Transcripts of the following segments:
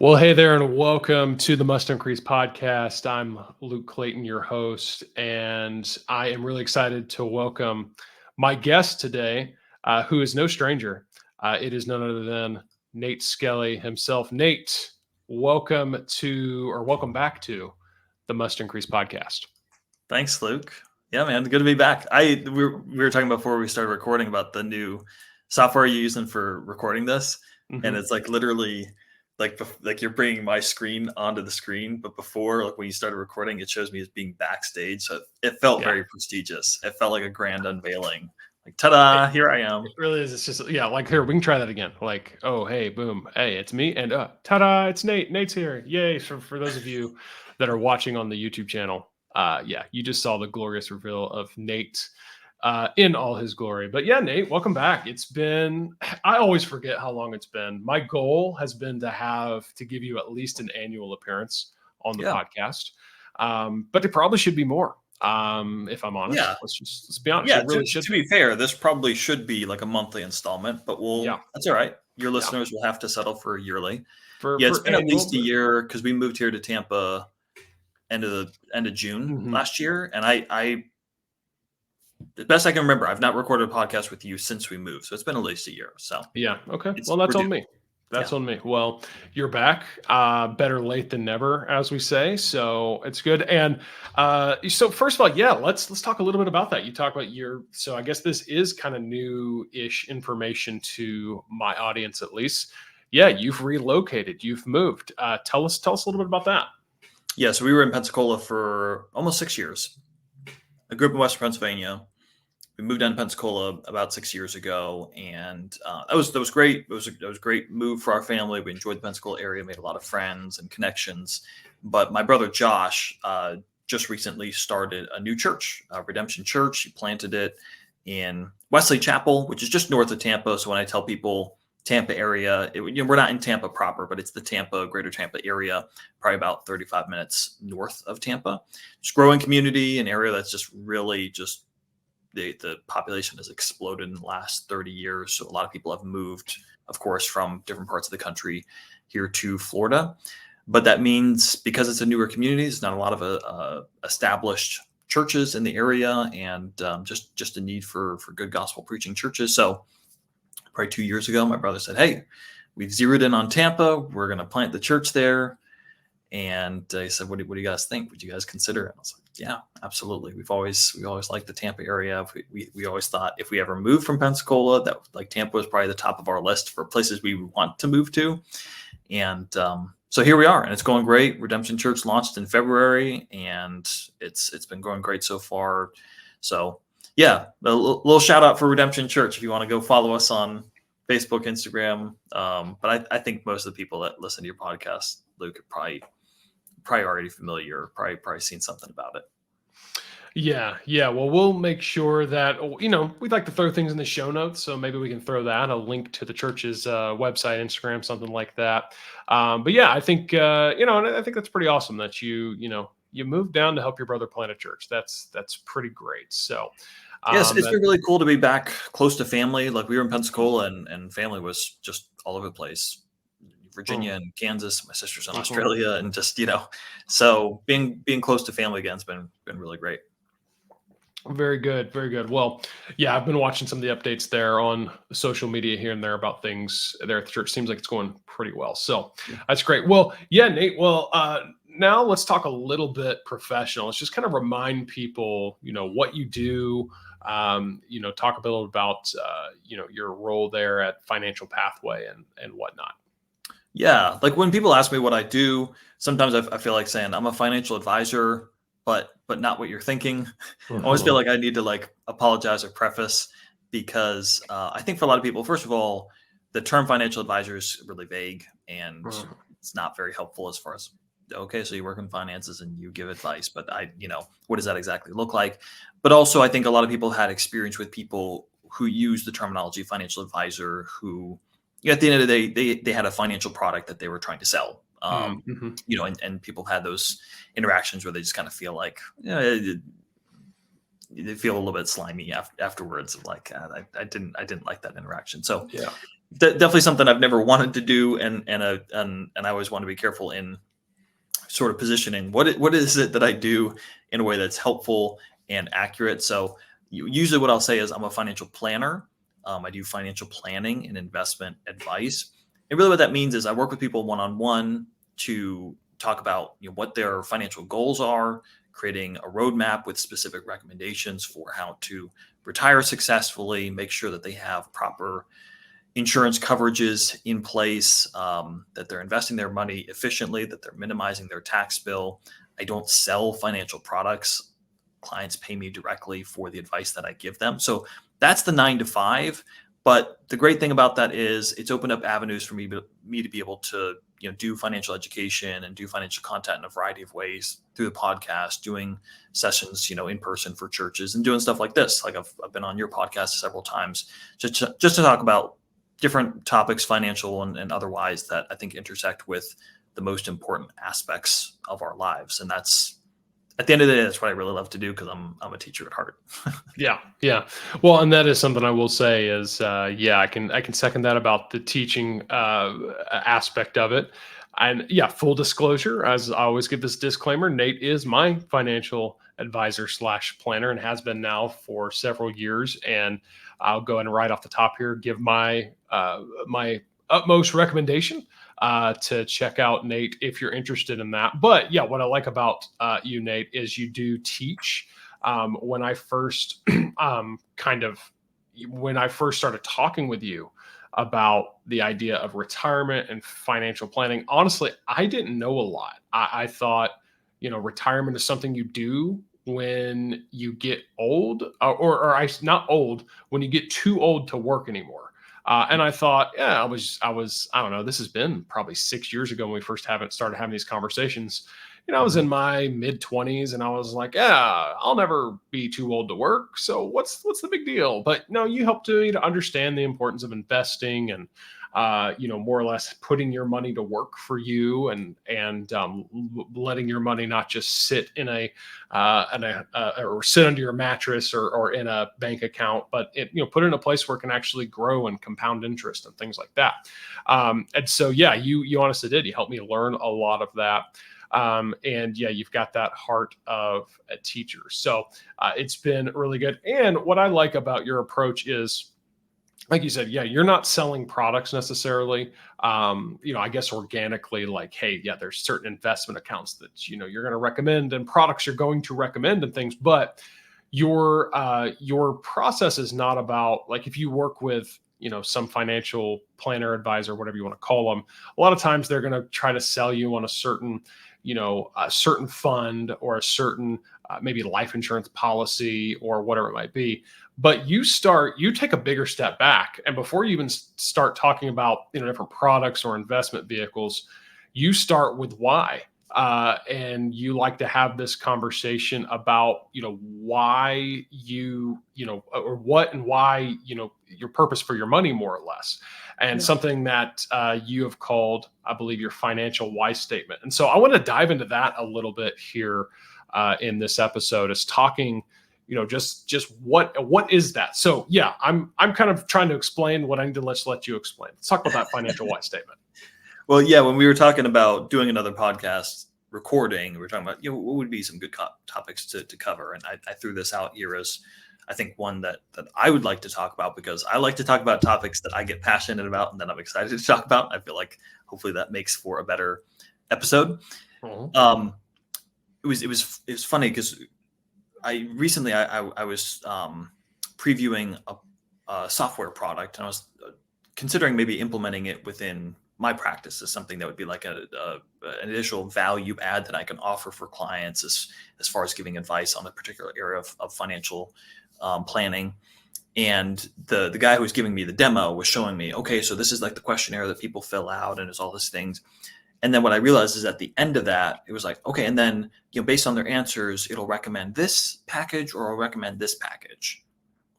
Well, hey there, and welcome to the Must Increase podcast. I'm Luke Clayton, your host, and I am really excited to welcome my guest today, who is no stranger. It is none other than Nate Skelly himself. Nate, welcome back to the Must Increase podcast. Thanks, Luke. Yeah, man, good to be back. We were talking before we started recording about the new software you're using for recording this, and it's like literally like you're bringing my screen onto the screen, but before, like when you started recording, it shows me as being backstage, so it felt very prestigious. It felt like a grand unveiling. Like, ta-da! Here I am. It really is. It's just like here we can try that again. Like, oh hey, boom, hey, it's me, and ta-da! It's Nate. Nate's here. Yay! For those of you that are watching on the YouTube channel, you just saw the glorious reveal of Nate in all his glory. But yeah, Nate, welcome back. It's been, I always forget how long it's been. My goal has been to give you at least an annual appearance on the podcast. But it probably should be more. If I'm honest, let's be honest. Yeah, it really to be fair, this probably should be like a monthly installment, but that's all right. Your listeners will have to settle for yearly. It's been at least a year because we moved here to Tampa end of June last year, and I the best I can remember, I've not recorded a podcast with you since we moved, so it's been at least a year. So okay. Well, that's on me. That's on me. Well, you're back. Better late than never, as we say. So it's good. And so first of all, let's talk a little bit about that. You talk about so I guess this is kind of new-ish information to my audience, at least. Yeah, you've relocated. You've moved. Tell us a little bit about that. Yeah, so we were in Pensacola for almost 6 years. I grew up in Western Pennsylvania. We moved down to Pensacola about 6 years ago, and that was great. It was a great move for our family. We enjoyed the Pensacola area, made a lot of friends and connections. But my brother Josh just recently started a new church, Redemption Church. He planted it in Wesley Chapel, which is just north of Tampa. So when I tell people Tampa area, we're not in Tampa proper, but it's the greater Tampa area, probably about 35 minutes north of Tampa. It's a growing community, an area that's just really just the population has exploded in the last 30 years. So a lot of people have moved, of course, from different parts of the country here to Florida. But that means because it's a newer community, there's not a lot of established churches in the area, and just a need for good gospel preaching churches. So probably 2 years ago, my brother said, "Hey, we've zeroed in on Tampa. We're going to plant the church there." And he said, what do you guys think? Would you guys consider it? I was like, yeah, absolutely. We've always liked the Tampa area. We always thought if we ever moved from Pensacola, that like Tampa was probably the top of our list for places we want to move to. And so here we are, and it's going great. Redemption Church launched in February, and it's been going great so far. So yeah, a little shout out for Redemption Church if you want to go follow us on Facebook, Instagram. But I think most of the people that listen to your podcast, Luke, are probably already familiar, probably seen something about it. Yeah. Well, we'll make sure that, we'd like to throw things in the show notes. So maybe we can throw that, a link to the church's website, Instagram, something like that. But yeah, I think, and I think that's pretty awesome that you moved down to help your brother plant a church. That's pretty great. So yes, it's been really cool to be back close to family. Like we were in Pensacola and family was just all over the place. Virginia and Kansas. My sister's in Australia, and just so being close to family again has been really great. Very good, very good. Well, yeah, I've been watching some of the updates there on social media here and there about things there at the church. Seems like it's going pretty well, so that's great. Well, yeah, Nate. Well, now let's talk a little bit professional. Let's just kind of remind people, what you do. Talk a little about your role there at Financial Pathway and whatnot. Yeah. Like when people ask me what I do, sometimes I feel like saying I'm a financial advisor, but not what you're thinking. I always feel like I need to apologize or preface because I think for a lot of people, first of all, the term financial advisor is really vague and it's not very helpful as far as, okay, so you work in finances and you give advice, but what does that exactly look like? But also I think a lot of people had experience with people who use the terminology financial advisor who, at the end of the day, they had a financial product that they were trying to sell. And people had those interactions where they just kind of feel like they feel a little bit slimy afterwards. Of like I didn't like that interaction. So definitely something I've never wanted to do, and I always want to be careful in sort of positioning what is it that I do in a way that's helpful and accurate. So usually what I'll say is I'm a financial planner. I do financial planning and investment advice. And really what that means is I work with people one-on-one to talk about what their financial goals are, creating a roadmap with specific recommendations for how to retire successfully, make sure that they have proper insurance coverages in place, that they're investing their money efficiently, that they're minimizing their tax bill. I don't sell financial products. Clients pay me directly for the advice that I give them. So that's the 9 to 5. But the great thing about that is it's opened up avenues for me to be able to do financial education and do financial content in a variety of ways through the podcast, doing sessions in person for churches, and doing stuff like this. Like I've been on your podcast several times just to talk about different topics, financial and otherwise, that I think intersect with the most important aspects of our lives. And that's, at the end of the day, that's what I really love to do, because I'm a teacher at heart. Yeah, yeah. Well, and that is something I will say is, I can second that about the teaching aspect of it. And yeah, full disclosure, as I always give this disclaimer, Nate is my financial advisor slash planner and has been now for several years. And I'll go and right off the top here give my my utmost recommendation to check out Nate if you're interested in that. But yeah, what I like about you, Nate, is you do teach. When I first when I first started talking with you about the idea of retirement and financial planning, honestly, I didn't know a lot. I thought, retirement is something you do when you get old, not old, when you get too old to work anymore. And I thought, yeah, I don't know, this has been probably 6 years ago when we first started having these conversations. I was in my mid 20s and I was like, yeah, I'll never be too old to work. So what's the big deal? But no, you helped me to understand the importance of investing and, more or less putting your money to work for you, and letting your money not just sit in or sit under your mattress or in a bank account, but put it in a place where it can actually grow and compound interest and things like that. And so, yeah, you honestly did. You helped me learn a lot of that. And yeah, you've got that heart of a teacher. So it's been really good. And what I like about your approach is, like you said, yeah, you're not selling products necessarily. I guess organically, like, hey, yeah, there's certain investment accounts that you're going to recommend and products you're going to recommend and things, but your process is not about, like, if you work with some financial planner, advisor, whatever you want to call them, a lot of times they're going to try to sell you on a certain fund or a certain maybe life insurance policy or whatever it might be. But you take a bigger step back, and before you even start talking about different products or investment vehicles, you start with why. And you like to have this conversation about why or what and why your purpose for your money, more or less, and something that you have called, I believe, your financial why statement. And so I want to dive into that a little bit here in this episode, is talking just what is that. So yeah, I'm kind of trying to explain what I need to let you explain. Let's talk about that financial why statement. Well, yeah, when we were talking about doing another podcast recording, we were talking about what would be some good topics to cover, and I threw this out here as, I think, one that I would like to talk about, because I like to talk about topics that I get passionate about and that I'm excited to talk about. I feel like hopefully that makes for a better episode. Mm-hmm. It was funny because I recently I was previewing a software product, and I was considering maybe implementing it within my practice as something that would be like an additional value add that I can offer for clients as far as giving advice on a particular area of financial planning. And the guy who was giving me the demo was showing me, okay, so this is like the questionnaire that people fill out, and there's all these things. And then what I realized is at the end of that, it was like, okay, and then based on their answers, it'll recommend this package or it'll recommend this package.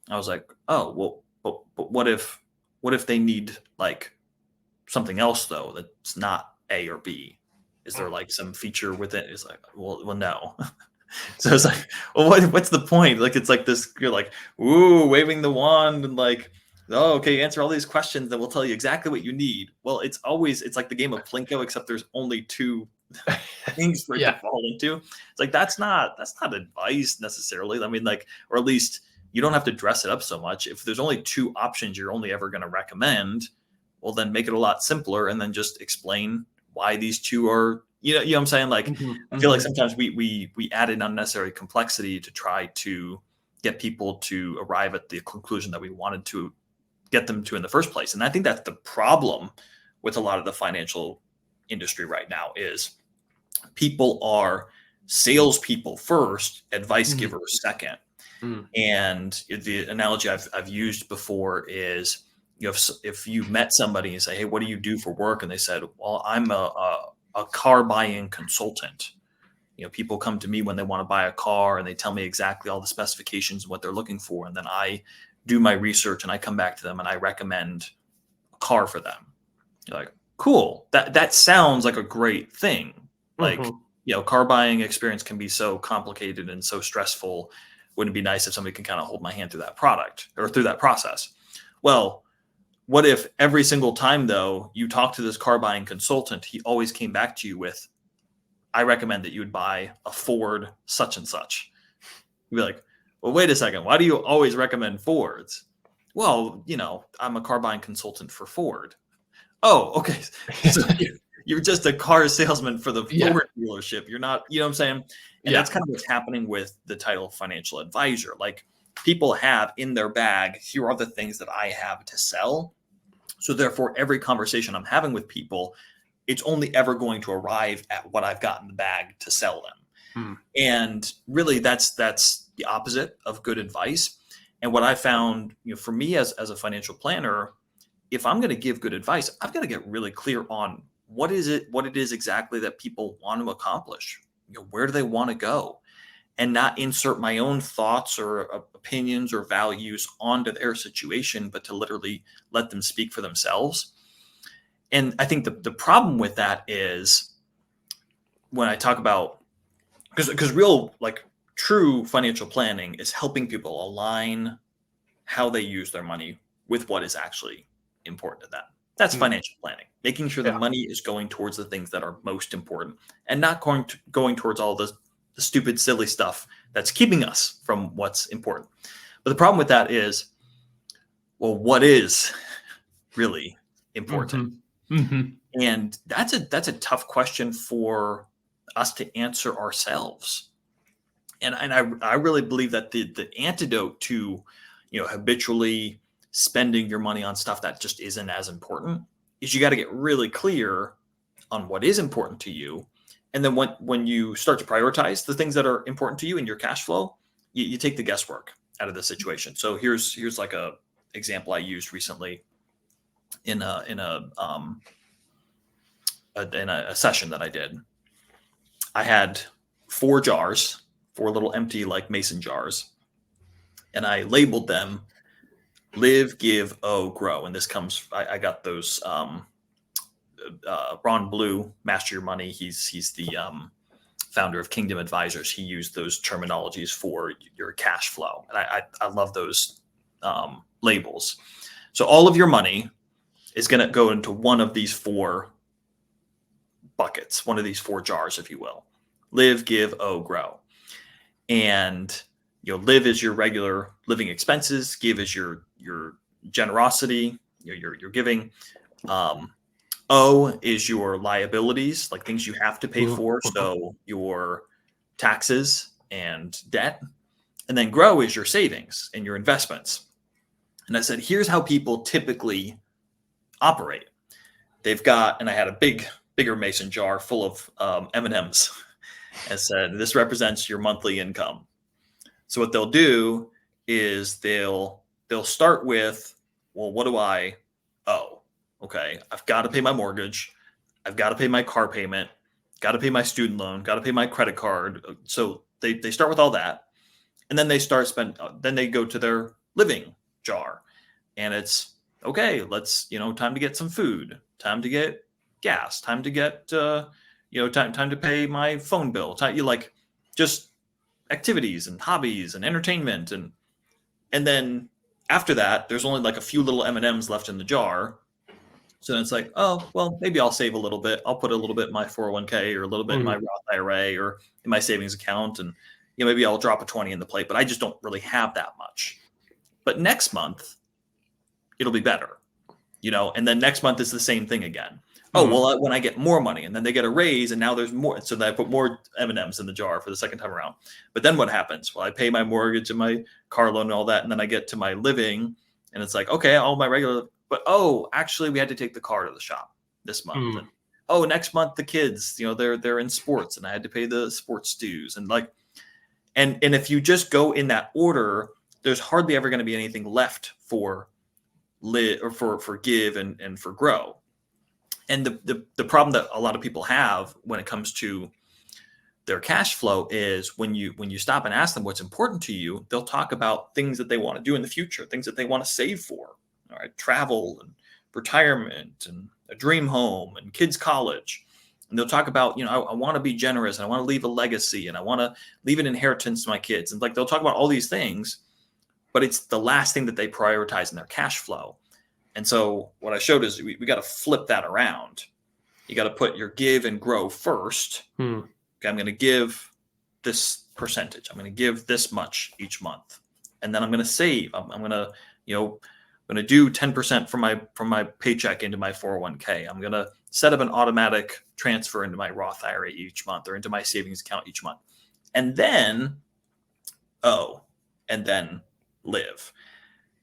I was like, oh, well, but what if they need like something else though that's not A or B? Is there like some feature with it? It's like, well, no. So it's like, well, what's the point? Like, it's like this, you're like, ooh, waving the wand and like Oh, okay, answer all these questions, then we'll tell you exactly what you need. Well, it's like the game of Plinko, except there's only two things for it to Yeah. fall into. It's like that's not advice necessarily. I mean, like, or at least you don't have to dress it up so much. If there's only two options you're only ever going to recommend, well, then make it a lot simpler and then just explain why these two are. You know what I'm saying? Like, Mhm, I feel like mhm. sometimes we added unnecessary complexity to try to get people to arrive at the conclusion that we wanted to get them to in the first place. And I think that's the problem with a lot of the financial industry right now is people are salespeople first, advice Mhm, givers second. mm. And the analogy I've used before is, if you met somebody and say, "Hey, what do you do for work?" and they said, "Well, I'm a car buying consultant." People come to me when they want to buy a car and they tell me exactly all the specifications and what they're looking for, and then I do my research and I come back to them and I recommend a car for them. You're like, cool. That sounds like a great thing. Like, Mhm. car buying experience can be so complicated and so stressful. Wouldn't it be nice if somebody can kind of hold my hand through that product or through that process? Well, what if every single time though you talk to this car buying consultant, he always came back to you with, "I recommend that you would buy a Ford such and such." You'd be like, "Well, wait a second. Why do you always recommend Fords?" "Well, I'm a car buying consultant for Ford." "Oh, okay." So you're just a car salesman for the Yeah, Ford dealership. You're not, you know what I'm saying? And yeah. that's kind of what's happening with the title financial advisor. Like, people have in their bag, here are the things that I have to sell. So therefore, every conversation I'm having with people, it's only ever going to arrive at what I've got in the bag to sell them. Mm, And really, that's the opposite of good advice. And what I found, for me as a financial planner, if I'm going to give good advice, I've got to get really clear on what it is exactly that people want to accomplish. Where do they want to go? And not insert my own thoughts or opinions or values onto their situation, but to literally let them speak for themselves. And I think the problem with that is, when I talk about, because real, like, true financial planning is helping people align how they use their money with what is actually important to them. That's mm. financial planning, making sure the Yeah. money is going towards the things that are most important and not going towards all the stupid, silly stuff that's keeping us from what's important. But the problem with that is, well, what is really important? Mhm. Mhm. And that's a tough question for us to answer ourselves. And I really believe that the antidote to, habitually spending your money on stuff that just isn't as important is, you got to get really clear on what is important to you. And then when you start to prioritize the things that are important to you in your cash flow, you take the guesswork out of the situation. So here's like a example I used recently in a session that I did. I had four jars, four little empty, like, mason jars, and I labeled them live, give, grow. And this comes, I got those, Ron Blue, Master Your Money. He's the founder of Kingdom Advisors. He used those terminologies for your cash flow. And I love those labels. So all of your money is going to go into one of these four buckets, one of these four jars, if you will. Live, give, grow. And live is your regular living expenses. Give is your generosity, your giving. um, O is your liabilities, like things you have to pay Mhm. for, Mhm. so your taxes and debt. And then grow is your savings and your investments. And I said, here's how people typically operate. They've got, and I had a bigger mason jar full of M&Ms. I said, this represents your monthly income. So what they'll do is they'll start with, well, what do I owe? Okay, I've got to pay my mortgage, I've got to pay my car payment, got to pay my student loan, got to pay my credit card. So they start with all that, and then then they go to their living jar, and it's, okay, let's, time to get some food, time to get gas, time to get time to pay my phone bill, time, you like, just activities and hobbies and entertainment, and then After that, there's only like a few little M&Ms left in the jar. So then it's like, oh, well, maybe I'll save a little bit. I'll put a little bit in my 401k or a little bit in my Mhm. Roth IRA or in my savings account. And maybe I'll drop a 20 in the plate, but I just don't really have that much. But next month, it'll be better, and then next month is the same thing again. Oh, Mhm. well, when I get more money and then they get a raise and now there's more. So then I put more M&Ms in the jar for the second time around. But then what happens? Well, I pay my mortgage and my car loan and all that. And then I get to my living and it's like, okay, all my regular, but oh, actually we had to take the car to the shop this month. And Mhm. oh, next month the kids, they're in sports and I had to pay the sports dues. And like, and if you just go in that order, there's hardly ever going to be anything left for live or for give and for grow. And the problem that a lot of people have when it comes to their cash flow is when you stop and ask them what's important to you, they'll talk about things that they want to do in the future, things that they want to save for, all right, travel and retirement and a dream home and kids college. And they'll talk about, I want to be generous and I want to leave a legacy and I want to leave an inheritance to my kids. And like they'll talk about all these things, but it's the last thing that they prioritize in their cash flow. And so what I showed is we got to flip that around. You got to put your give and grow first. Mhm. Okay, I'm going to give this percentage. I'm going to give this much each month, and then I'm going to save. I'm going to, I'm going to do 10% from my paycheck into my 401k. I'm going to set up an automatic transfer into my Roth IRA each month or into my savings account each month, and then and then live.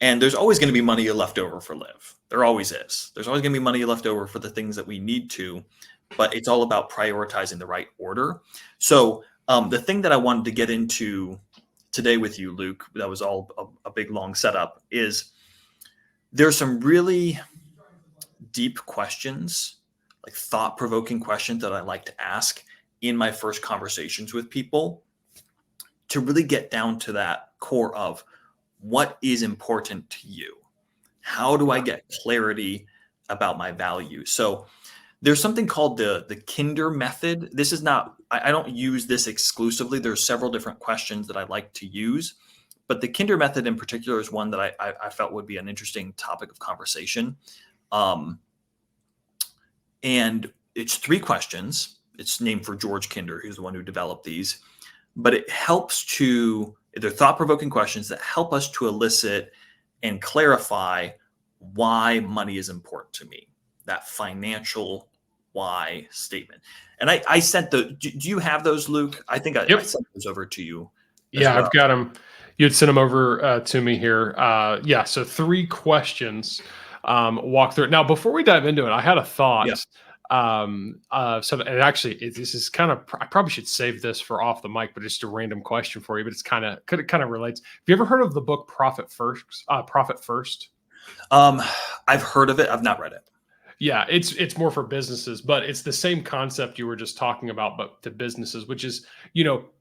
And there's always going to be money left over for live. There always is. There's always going to be money left over for the things that we need to, but it's all about prioritizing the right order. So the thing that I wanted to get into today with you, Luke, that was all a big long setup, is there's some really deep questions, like thought-provoking questions that I like to ask in my first conversations with people to really get down to that core of what is important to you. How do I get clarity about my values? So there's something called the Kinder method. This is not, I don't use this exclusively. There's several different questions that I like to use, but the Kinder method in particular is one that I felt would be an interesting topic of conversation. And it's 3 questions. It's named for George Kinder, who's the one who developed these, but they're thought-provoking questions that help us to elicit and clarify why money is important to me, that financial why statement. And I sent do you have those, Luke? I think I Yep. sent those over to you as Yeah, well. I've got them. You'd send them over to me here. Yeah, so 3 questions. Walk through it. Now, before we dive into it, I had a Yeah. thought. So, and actually, this is kind of. I probably should save this for off the mic, but just a random question for you. But it kind of relates. Have you ever heard of the book Profit First? Profit First. I've heard of it. I've not read it. Yeah, it's more for businesses, but it's the same concept you were just talking about, but to businesses, which is,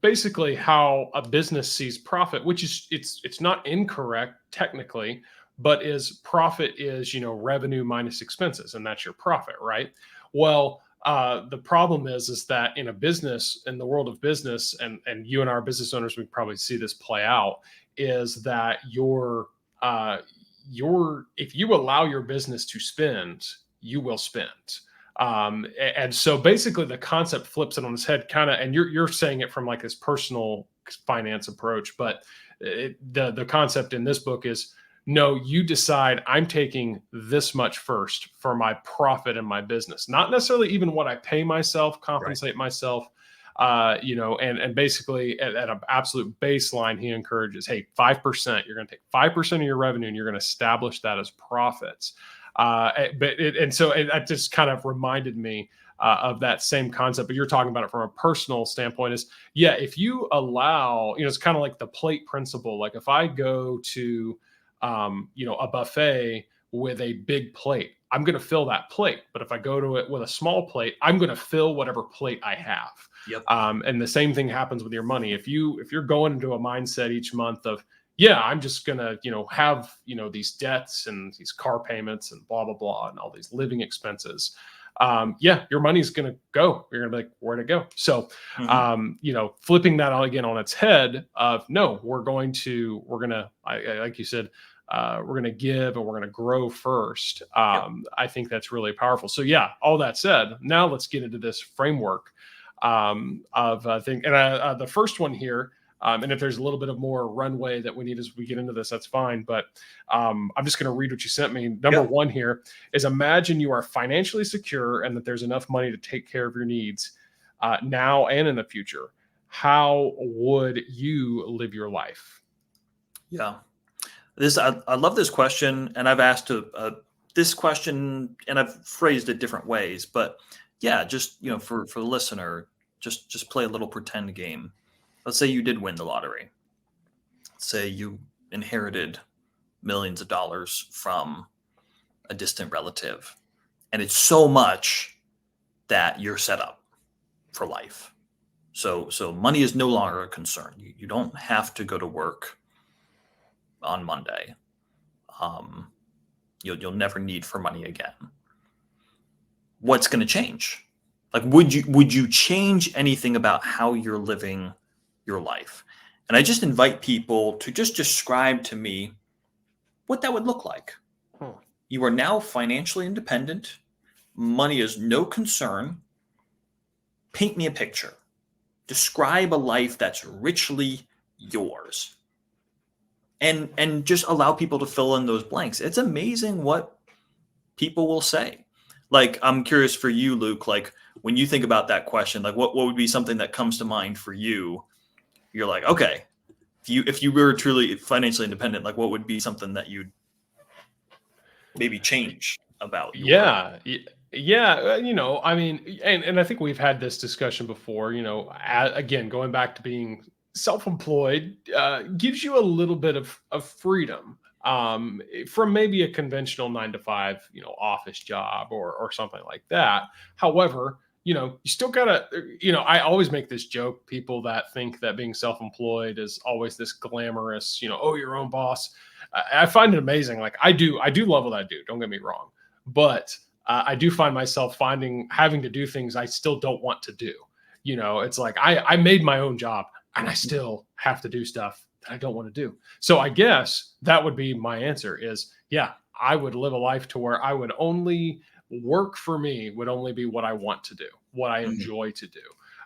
basically how a business sees profit, which is it's not incorrect technically, but is profit is, revenue minus expenses, and that's your profit, right? Well, the problem is that in a business, in the world of business, and you and our business owners, we probably see this play out, is that your if you allow your business to spend, you will spend. And so basically the concept flips it on its head kind of, and you're saying it from like this personal finance approach, but the concept in this book is no, you decide I'm taking this much first for my profit in my business, not necessarily even what I pay myself, Right. compensate myself. And basically at an absolute baseline, he encourages, hey, 5%, you're going to take 5% of your revenue and you're going to establish that as profits. So that just kind of reminded me of that same concept, but you're talking about it from a personal standpoint is, yeah, if you allow, it's kind of like the plate principle. Like if I go to, a buffet with a big plate, I'm going to fill that plate. But if I go to it with a small plate, I'm going to fill whatever plate I have. Yep. And the same thing happens with your money. If you're going into a mindset each month of, yeah, I'm just gonna, have, these debts and these car payments and blah, blah, blah, and all these living expenses. Yeah, your money's gonna go. You're gonna be like, where'd it go? So, Mhm. flipping that out again on its head of no, we're gonna, like you said, we're going to give and we're going to grow first. Yep. I think that's really powerful. So yeah, all that said, now let's get into this framework of thing. And the first one here, and if there's a little bit of more runway that we need as we get into this, that's fine. But I'm just going to read what you sent me. Number Yep. one here is imagine you are financially secure and that there's enough money to take care of your needs now and in the future. How would you live your life? Yeah. I love this question, and I've asked this question, and I've phrased it different ways. But yeah, just for the listener, just play a little pretend game. Let's say you did win the lottery. Let's say you inherited millions of dollars from a distant relative, and it's so much that you're set up for life. So money is no longer a concern. You don't have to go to work on Monday. You'll never need for money again. What's going to change? Like, would you change anything about how you're living your life? And I just invite people to just describe to me what that would look like. You are now financially independent. Money is no concern. Paint me a picture. Describe a life that's richly yours. And just allow people to fill in those blanks. It's amazing what people will say. Like, I'm curious for you, Luke, like when you think about that question, like what would be something that comes to mind for you? You're like, okay, if you were truly financially independent, like what would be something that you'd maybe change about your Yeah, I mean, and I think we've had this discussion before. Again, going back to being self-employed gives you a little bit of freedom from maybe a conventional 9 to 5, office job or something like that. However, you still gotta, I always make this joke. People that think that being self-employed is always this glamorous, oh, your own boss. I find it amazing. Like I do love what I do. Don't get me wrong, but I do find myself having to do things I still don't want to do. It's like I made my own job and I still have to do stuff that I don't want to do. So I guess that would be my answer is, yeah, I would live a life to where I would only work for me would only be what I want to do, what I Mhm. enjoy to do.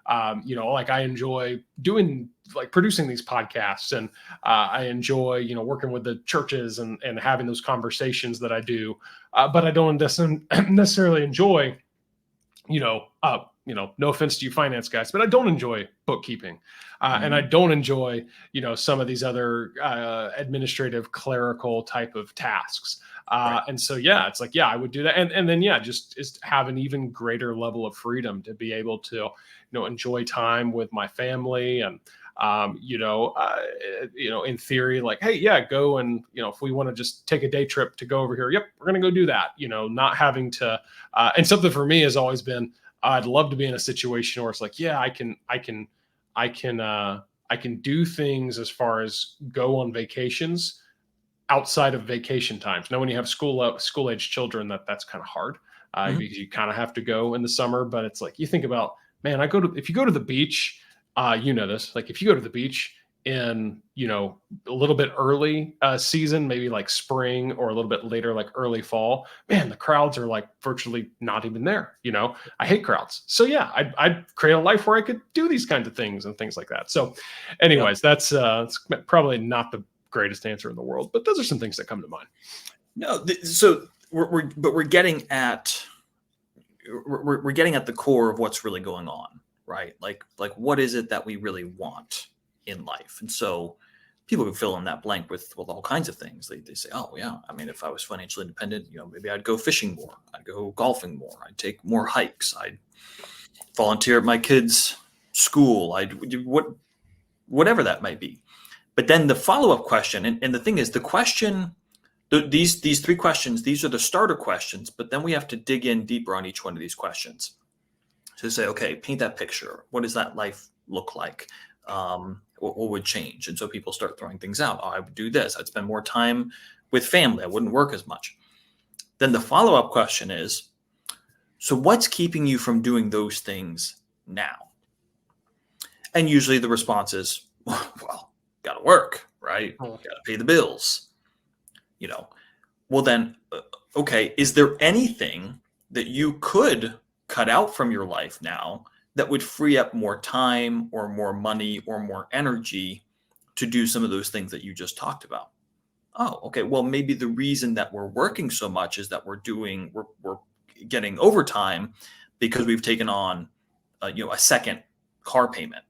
Like I enjoy doing like producing these podcasts and I enjoy, working with the churches and having those conversations that I do. But I don't necessarily enjoy, no offense to you finance guys, but I don't enjoy bookkeeping. And I Mhm. don't enjoy, some of these other administrative clerical type of tasks. Right. And so, yeah, it's like, yeah, I would do that. And then, yeah, just have an even greater level of freedom to be able to, enjoy time with my family and, in theory, like, hey, yeah, go and, if we want to just take a day trip to go over here, yep, we're going to go do that, not having to, and something for me has always been, I'd love to be in a situation where it's like, yeah, I can do things as far as go on vacations outside of vacation times. Now, when you have school age children, that's kind of hard Mhm. because you kind of have to go in the summer. But it's like you think about, man, if you go to the beach, this. Like if you go to the beach in a little bit early season, maybe like spring or a little bit later, like early fall, man, the crowds are like virtually not even there. I hate crowds. So yeah, I'd create a life where I could do these kinds of things and things like that. So, Yep. anyways, it's probably not the greatest answer in the world, but those are some things that come to mind. No, so we're getting at we're getting at the core of what's really going on, right? Like what is it that we really want in life? And so people can fill in that blank with all kinds of things. They say, oh yeah, I mean, if I was financially independent, maybe I'd go fishing more, I'd go golfing more, I'd take more hikes, I'd volunteer at my kids' school, I'd do whatever that might be. But then the follow-up question, and the thing is, the question, these three questions, these are the starter questions, but then we have to dig in deeper on each one of these questions. So say, okay, paint that picture. What does that life look like? What would change? And so people start throwing things out. Oh, I would do this. I'd spend more time with family. I wouldn't work as much. Then the follow-up question is, so what's keeping you from doing those things now? And usually the response is, well, got to work, right? Oh, Got to pay the bills. you know, well then, okay, is there anything that you could cut out from your life now that would free up more time or more money or more energy to do some of those things that you just talked about? Oh, okay. Well, maybe the reason that we're working so much is that we're getting overtime because we've taken on a second car payment,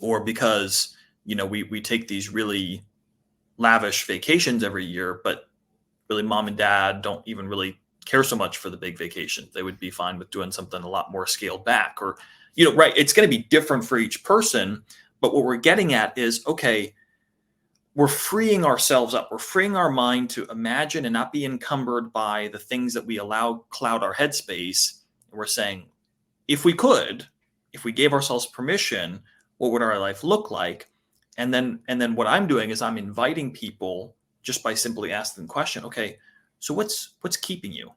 or because we take these really lavish vacations every year, but really mom and dad don't even really care so much for the big vacations. They would be fine with doing something a lot more scaled back, or right. It's going to be different for each person, but what we're getting at is, okay, we're freeing ourselves up. We're freeing our mind to imagine and not be encumbered by the things that we allow cloud our headspace. And we're saying, if we could, if we gave ourselves permission, what would our life look like? And then what I'm doing is I'm inviting people just by simply asking the question, okay, so what's keeping you?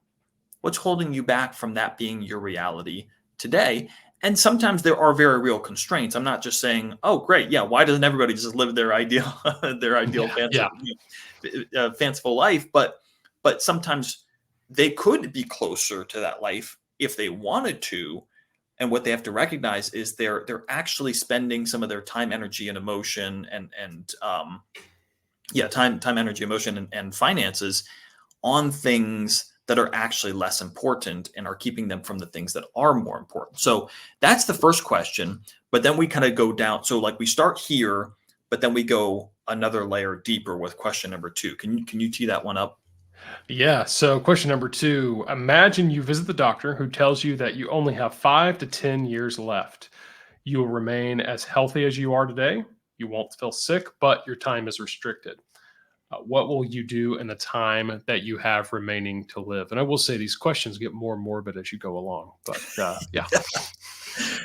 What's holding you back from that being your reality today? And sometimes there are very real constraints. I'm not just saying, oh, great. Yeah. Why doesn't everybody just live their ideal, Yeah. fanciful life? But sometimes they could be closer to that life if they wanted to. And what they have to recognize is they're actually spending some of their time, energy, and emotion, time, energy, emotion, and finances on things that are actually less important and are keeping them from the things that are more important. So that's the first question. But then we kind of go down. So like we start here, but then we go another layer deeper with question number 2. Can you tee that one up? Yeah. So, question number 2, imagine you visit the doctor who tells you that you only have 5 to 10 years left. You will remain as healthy as you are today. You won't feel sick, but your time is restricted. What will you do in the time that you have remaining to live? And I will say these questions get more morbid as you go along. But yeah.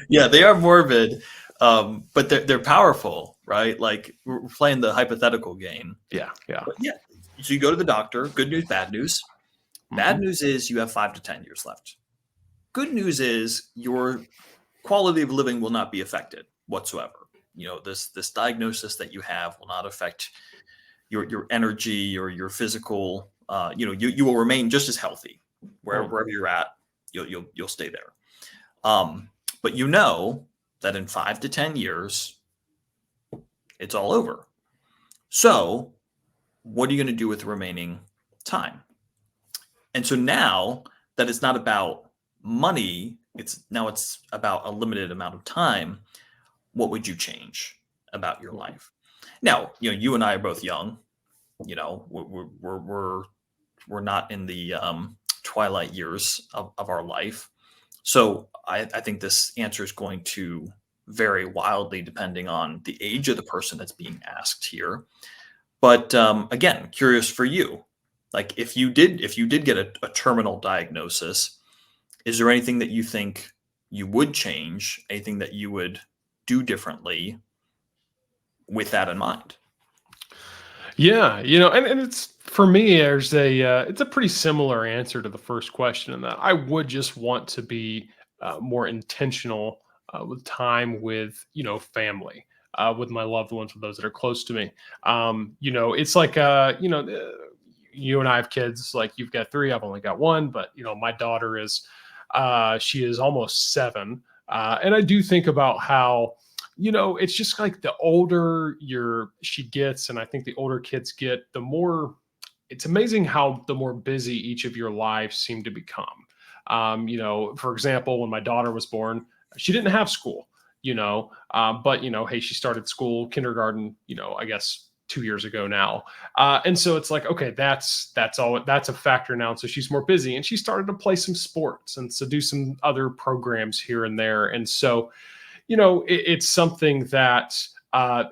Yeah, they are morbid, but they're powerful, right? Like we're playing the hypothetical game. Yeah. Yeah. But yeah, so you go to the doctor. Good news, bad news. Bad Hmm. news is you have 5 to 10 years left. Good news is your quality of living will not be affected whatsoever. This diagnosis that you have will not affect your energy or your physical. You will remain just as healthy wherever you're at. You'll stay there. But you know that in 5 to 10 years, it's all over. So, what are you going to do with the remaining time? And so now that it's not about money, it's about a limited amount of time. What would you change about your life? Now, you and I are both young. We're not in the twilight years of our life. So I think this answer is going to vary wildly depending on the age of the person that's being asked here. But again, curious for you, like if you did get a terminal diagnosis, is there anything that you think you would change? Anything that you would do differently with that in mind? Yeah, and it's for me. It's a pretty similar answer to the first question in that I would just want to be more intentional with time with family, with my loved ones, with those that are close to me. It's like you and I have kids. Like you've got 3, I've only got 1, but my daughter is she is almost 7, and I do think about how it's just like the older she gets, and I think the older kids get, the more it's amazing how the more busy each of your lives seem to become. For example, when my daughter was born, she didn't have school, but hey, she started school, kindergarten, I guess 2 years ago now. And so it's like, okay, that's a factor now. And so she's more busy, and she started to play some sports and so do some other programs here and there. And so it's something that, and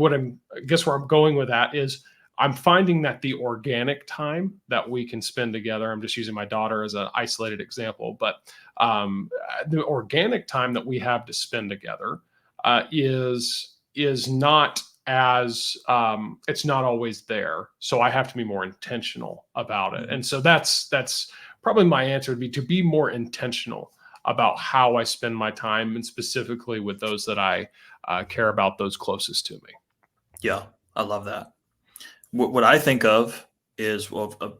I guess where I'm going with that is I'm finding that the organic time that we can spend together, I'm just using my daughter as an isolated example, but the organic time that we have to spend together is not as it's not always there. So I have to be more intentional about it. Mhm. And so that's probably my answer would be to be more intentional about how I spend my time, and specifically with those that I care about, those closest to me. Yeah, I love that. What I think of is, well,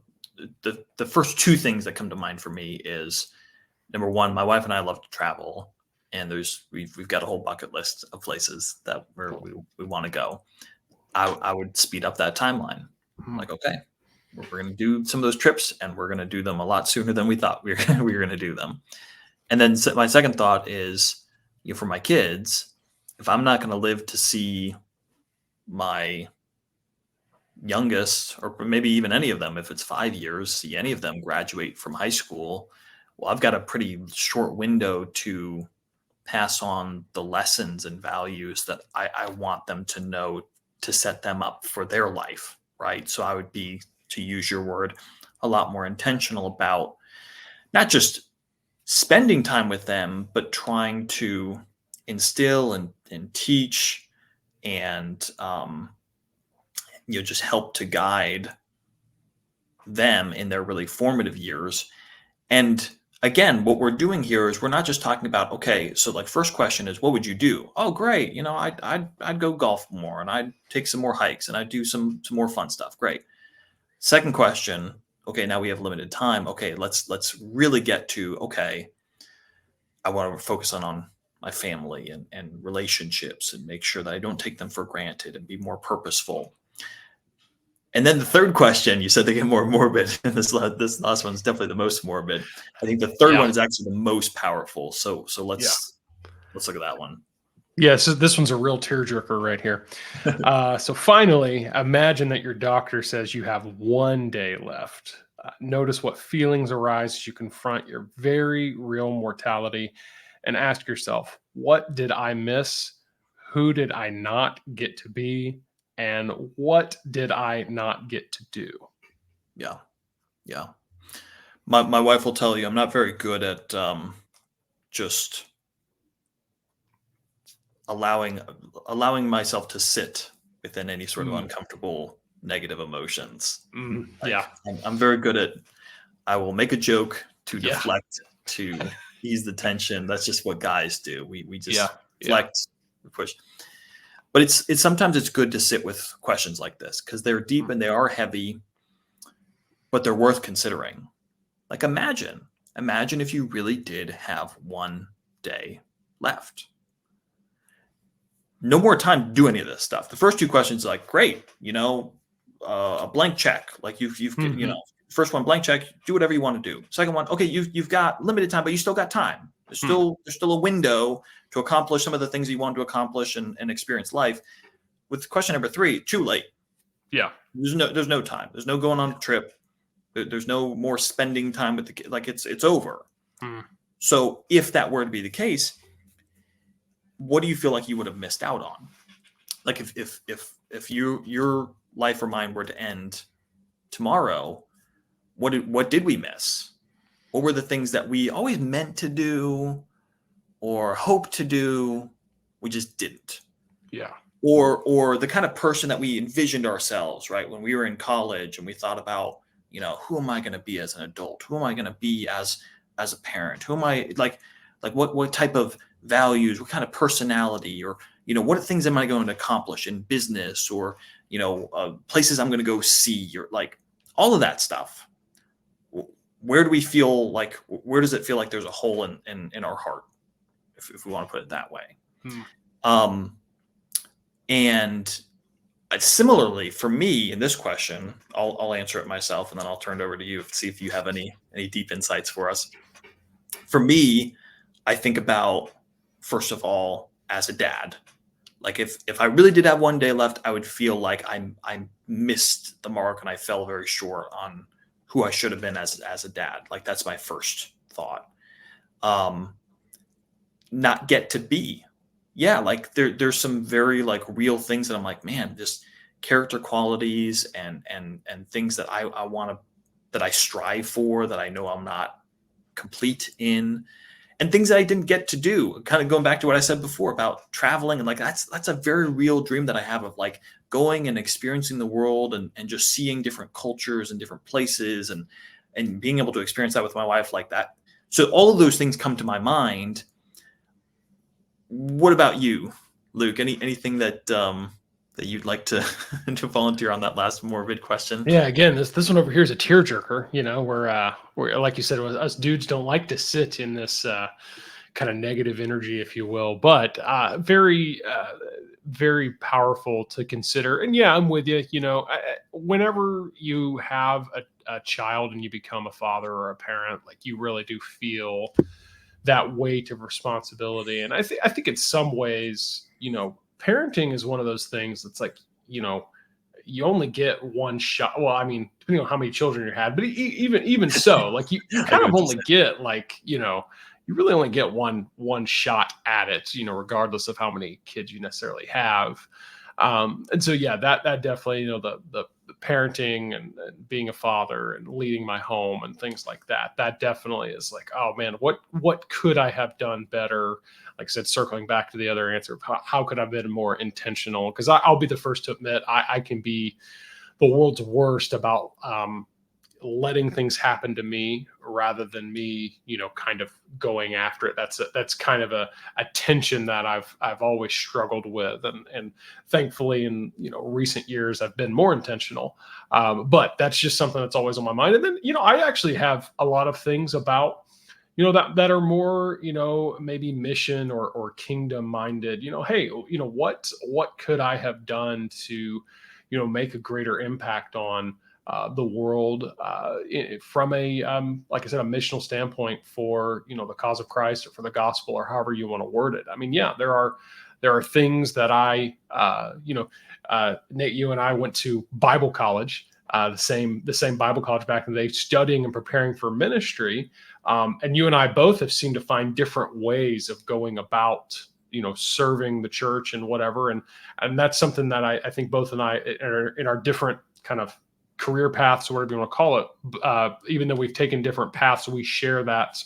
the first two things that come to mind for me is, number one, my wife and I love to travel, and we've got a whole bucket list of places that we want to go. I would speed up that timeline. Like, okay, we're going to do some of those trips, and we're going to do them a lot sooner than we thought we were going to do them. And then my second thought is, for my kids, if I'm not going to live to see my youngest, or maybe even any of them, if it's 5 years, see any of them graduate from high school, well, I've got a pretty short window to pass on the lessons and values that I want them to know, to set them up for their life, right? So I would be, to use your word, a lot more intentional about not just spending time with them, but trying to instill and teach and just help to guide them in their really formative years. And again, what we're doing here is we're not just talking about, okay, so like first question is, what would you do? Oh, great. I'd go golf more, and I'd take some more hikes, and I'd do some more fun stuff. Great. Second question, okay, now we have limited time. Okay, let's really get to, okay, I want to focus on my family and relationships, and make sure that I don't take them for granted, and be more purposeful. And then the third question, you said they get more morbid, and this last one's definitely the most morbid. I think the third one is actually the most powerful. So let's look at that one. Yeah, so this one's a real tearjerker right here. So finally, imagine that your doctor says you have 1 day left. Notice what feelings arise as you confront your very real mortality, and ask yourself, what did I miss? Who did I not get to be? And what did I not get to do? Yeah. My wife will tell you I'm not very good at just allowing myself to sit within any sort of uncomfortable, negative emotions. I'm very good at, I will make a joke to deflect, to ease the tension. That's just what guys do. We just deflect, we push. But it's sometimes it's good to sit with questions like this, because they're deep and they are heavy, but they're worth considering. Like, imagine if you really did have 1 day left. No more time to do any of this stuff. The first two questions are like, great, a blank check. Like you've first one, blank check, do whatever you want to do. Second one, okay, you've got limited time, but you still got time. There's still a window to accomplish some of the things you want to accomplish and experience life. With question number 3, too late. Yeah. There's no time. There's no going on a trip. There's no more spending time with the kid. Like it's over. So if that were to be the case, what do you feel like you would have missed out on? Like if your life or mine were to end tomorrow, what did we miss? What were the things that we always meant to do or hoped to do, we just didn't? Yeah. Or the kind of person that we envisioned ourselves, right? When we were in college and we thought about, who am I going to be as an adult? Who am I going to be as a parent? Who am I, like what type of values, what kind of personality, or, what are things am I going to accomplish in business, or, places I'm going to go see, or like all of that stuff. Where does it feel like there's a hole in our heart, if we want to put it that way? And similarly for me in this question, I'll answer it myself, and then I'll turn it over to you to see if you have any deep insights for us. For me, I think about, first of all, as a dad, like if I really did have 1 day left, I would feel like I missed the mark and I fell very short on who I should have been as a dad. Like that's my first thought. Not get to be. Yeah, like there's some very like real things that I'm like, man, just character qualities and things that I want to, that I strive for, that I know I'm not complete in, and things that I didn't get to do. Kind of going back to what I said before about traveling, and like that's a very real dream that I have, of like going and experiencing the world and just seeing different cultures and different places and being able to experience that with my wife like that. So all of those things come to my mind. What about you, Luke? Anything that that you'd like to to volunteer on that last morbid question? Yeah, again, this one over here is a tearjerker. Where like you said, us dudes don't like to sit in this kind of negative energy, if you will, but very powerful to consider. And yeah, I'm with you. Whenever you have a child and you become a father or a parent, like you really do feel that weight of responsibility. And I think in some ways, parenting is one of those things that's like, you only get one shot. Well, I mean, depending on how many children you had, but even so, like you I kind get of what you're only saying. get like, you really only get one shot at it, regardless of how many kids you necessarily have. And so yeah, that definitely, the parenting and being a father and leading my home and things like that definitely is like, oh man, what could I have done better? Like I said, circling back to the other answer of how could I have been more intentional? Because I'll be the first to admit I can be the world's worst about letting things happen to me rather than me, kind of going after it. That's kind of a tension that I've always struggled with, and thankfully in recent years I've been more intentional. But that's just something that's always on my mind. And then I actually have a lot of things about that are more maybe mission or kingdom minded. Hey, what could I have done to make a greater impact on the world from a like I said, a missional standpoint for the cause of Christ or for the gospel or however you want to word it. I mean, yeah, there are things that Nate, you and I went to Bible college, the same Bible college back in the day, studying and preparing for ministry. And you and I both have seemed to find different ways of going about serving the church and whatever. And that's something that I think both and I in our different kind of career paths, or whatever you want to call it, even though we've taken different paths, we share that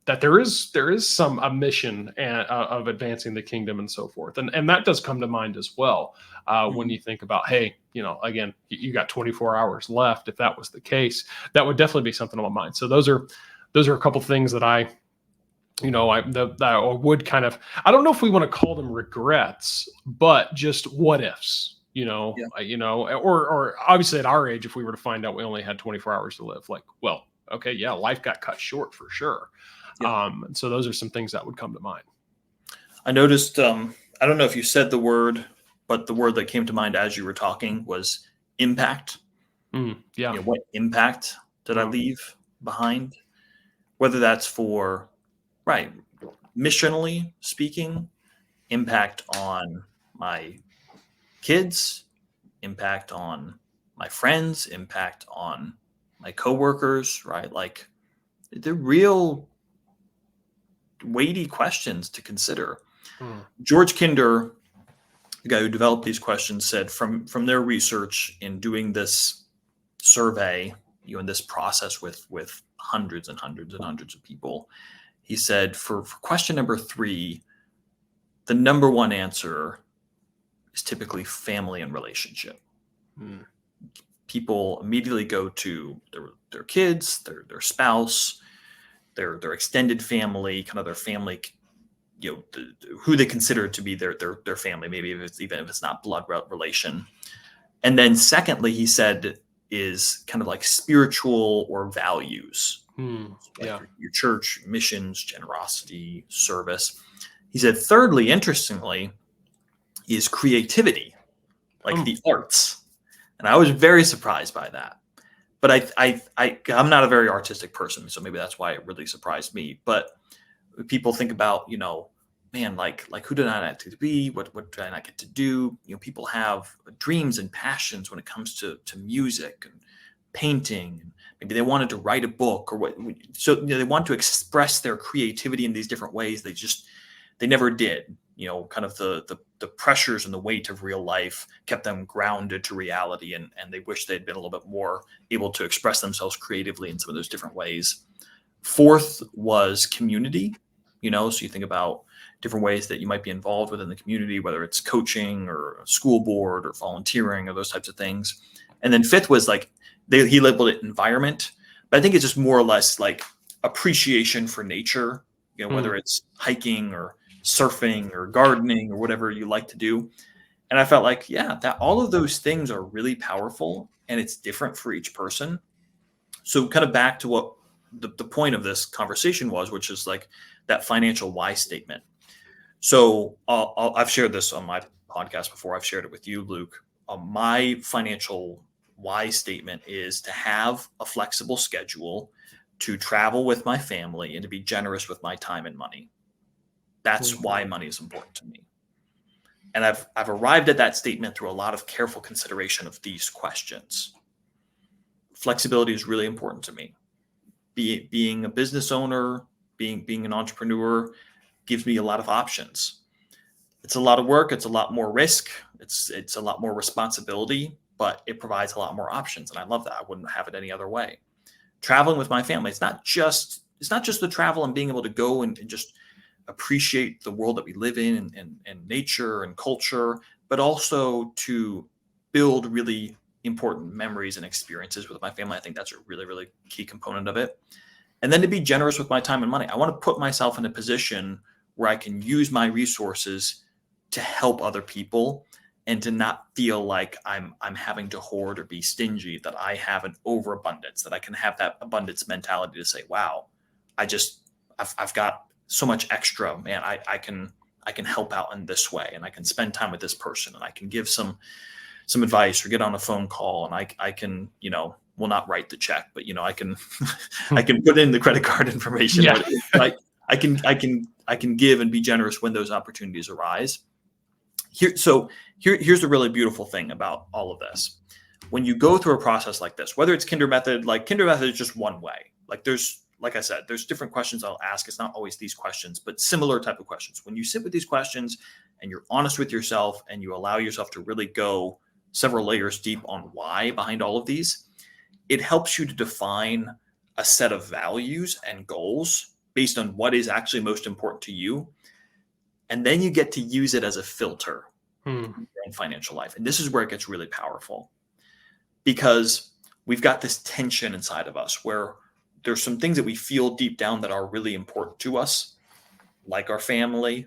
there is some a mission of advancing the kingdom and so forth, and that does come to mind as well when Mhm. you think about, hey, again, you got 24 hours left. If that was the case, that would definitely be something on my mind. So those are a couple things that that I would kind of, I don't know if we want to call them regrets, but just what ifs, Yeah. or obviously at our age, if we were to find out we only had 24 hours to live, like, well, okay, yeah, life got cut short for sure. Yeah. And so those are some things that would come to mind. I noticed, I don't know if you said the word, but the word that came to mind as you were talking was impact. Yeah. What impact did I Mm, leave behind? Whether that's for, right, missionally speaking, impact on my kids, impact on my friends, impact on my coworkers, right? Like they're real weighty questions to consider. mm, George Kinder, the guy who developed these questions, said from their research in doing this survey, in this process with hundreds and hundreds and hundreds of people, he said for question number 3, the number one answer is typically family and relationship. mm, People immediately go to their kids, their spouse, their extended family, kind of their family, who they consider to be their family, maybe even if it's not blood relation. And then secondly, he said, is kind of like spiritual or values, like yeah. your church, missions, generosity, service. He said, thirdly, interestingly, is creativity, like Um, the arts. And I was very surprised by that. But I'm not a very artistic person, so maybe that's why it really surprised me. But people think about, man, like who did I not get to be? What did I not get to do? People have dreams and passions when it comes to music and painting. Maybe they wanted to write a book or what. So they want to express their creativity in these different ways. They never did. Kind of the pressures and the weight of real life kept them grounded to reality, and they wish they'd been a little bit more able to express themselves creatively in some of those different ways. Fourth was community. So you think about different ways that you might be involved within the community, whether it's coaching or a school board or volunteering or those types of things. And then fifth was like he labeled it environment, but I think it's just more or less like appreciation for nature. Whether mm, it's hiking or surfing or gardening or whatever you like to do. And I felt like, yeah, that all of those things are really powerful and it's different for each person. So kind of back to what the point of this conversation was, which is like that financial why statement. So I've shared this on my podcast before. I've shared it with you, Luke. My financial why statement is to have a flexible schedule, to travel with my family, and to be generous with my time and money. That's why money is important to me. And I've arrived at that statement through a lot of careful consideration of these questions. Flexibility is really important to me. Being a business owner, being an entrepreneur gives me a lot of options. It's a lot of work. It's a lot more risk. It's a lot more responsibility, but it provides a lot more options. And I love that. I wouldn't have it any other way. Traveling with my family, it's not just the travel and being able to go and just appreciate the world that we live in and nature and culture, but also to build really important memories and experiences with my family. I think that's a really, really key component of it. And then to be generous with my time and money. I want to put myself in a position where I can use my resources to help other people and to not feel like I'm having to hoard or be stingy, that I have an overabundance, that I can have that abundance mentality to say, wow, I've got so much extra, man. I can help out in this way, and I can spend time with this person, and I can give some advice or get on a phone call, and I can, will not write the check, but I can I can put in the credit card information. Yeah. But I can give and be generous when those opportunities arise. Here's the really beautiful thing about all of this. When you go through a process like this, whether it's Kinder Method, like Kinder Method is just one way. Like I said, there's different questions I'll ask. It's not always these questions, but similar type of questions. When you sit with these questions and you're honest with yourself and you allow yourself to really go several layers deep on why behind all of these, it helps you to define a set of values and goals based on what is actually most important to you. And then you get to use it as a filter in financial life. And this is where it gets really powerful, because we've got this tension inside of us where there's some things that we feel deep down that are really important to us, like our family,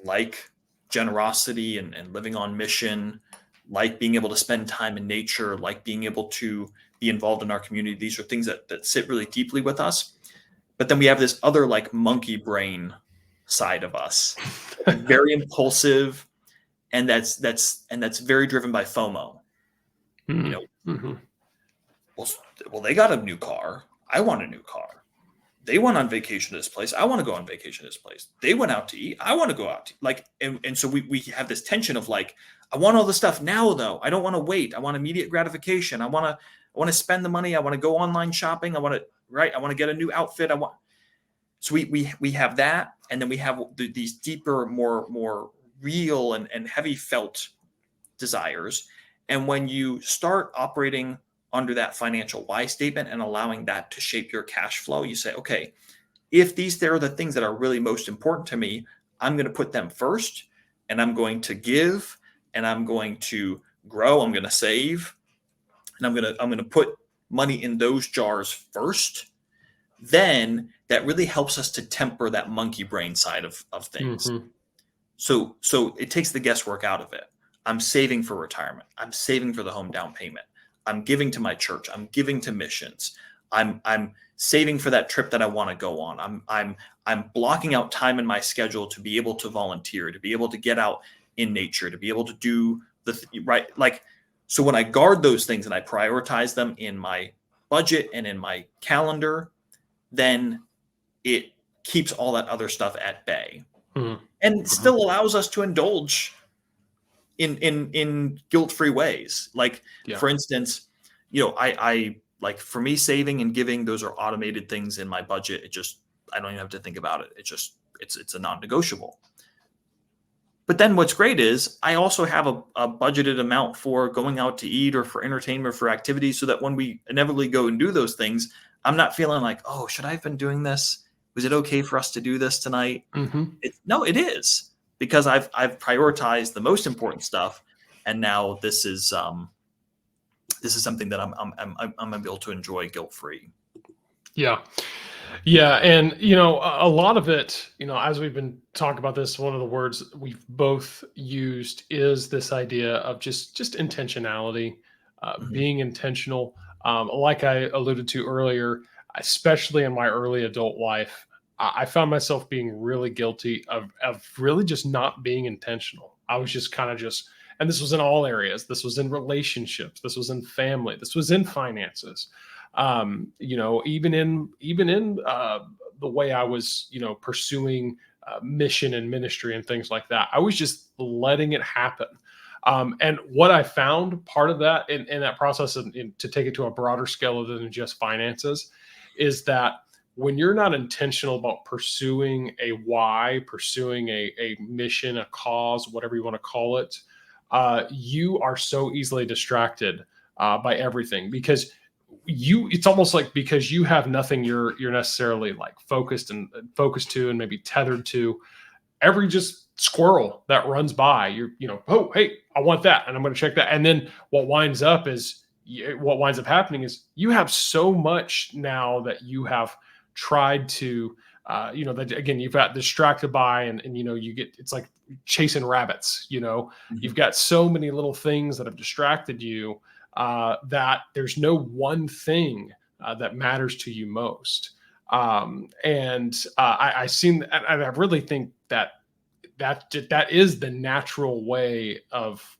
like generosity and living on mission, like being able to spend time in nature, like being able to be involved in our community. These are things that sit really deeply with us. But then we have this other like monkey brain side of us, very impulsive, and that's very driven by FOMO. Well, they got a new car. I want a new car. They went on vacation to this place. I want to go on vacation to this place. They went out to eat. I want to go out to eat. And so we have this tension of like, I want all the stuff now, though. I don't want to wait. I want immediate gratification. I want to spend the money. I want to go online shopping. I want to get a new outfit. So we have that, and then we have these deeper, more real and heavy felt desires. And when you start operating under that financial why statement and allowing that to shape your cash flow, you say, okay, if there are the things that are really most important to me, I'm going to put them first, and I'm going to give, and I'm going to grow. I'm going to save, and I'm going to put money in those jars first. Then that really helps us to temper that monkey brain side of things. So it takes the guesswork out of it. I'm saving for retirement. I'm saving for the home down payment. I'm giving to my church. I'm giving to missions. I'm saving for that trip that I want to go on. I'm blocking out time in my schedule to be able to volunteer, to be able to get out in nature, to be able to do so when I guard those things and I prioritize them in my budget and in my calendar, then it keeps all that other stuff at bay and still allows us to indulge in guilt-free ways. For instance, I like, for me, saving and giving, those are automated things in my budget. I don't even have to think about it. It's a non-negotiable. But then what's great is I also have a budgeted amount for going out to eat or for entertainment, for activities, so that when we inevitably go and do those things, I'm not feeling like, oh, should I have been doing this? Was it okay for us to do this tonight? No, it is, because I've prioritized the most important stuff, and now this is something that I'm able to enjoy guilt-free. Yeah. Yeah, and a lot of it, as we've been talking about this, one of the words we've both used is this idea of just intentionality, Mhm. being intentional. Like I alluded to earlier, especially in my early adult life, I found myself being really guilty of really just not being intentional. I was just kind of just, and this was in all areas. This was in relationships. This was in family. This was in finances, even in the way I was, pursuing mission and ministry and things like that. I was just letting it happen. And what I found part of that in that process, and to take it to a broader scale other than just finances, is that when you're not intentional about pursuing a why, pursuing a mission, a cause, whatever you want to call it, you are so easily distracted by everything, because it's almost like, because you have nothing you're necessarily like focused to and maybe tethered to, every just squirrel that runs by, oh, hey, I want that, and I'm going to check that. And then what winds up happening is you have so much now that you have tried to, that again, you've got distracted by, and you get, it's like chasing rabbits. You've Mhm. got so many little things that have distracted you, that there's no one thing that matters to you most. And I seen, and I really think that is the natural way of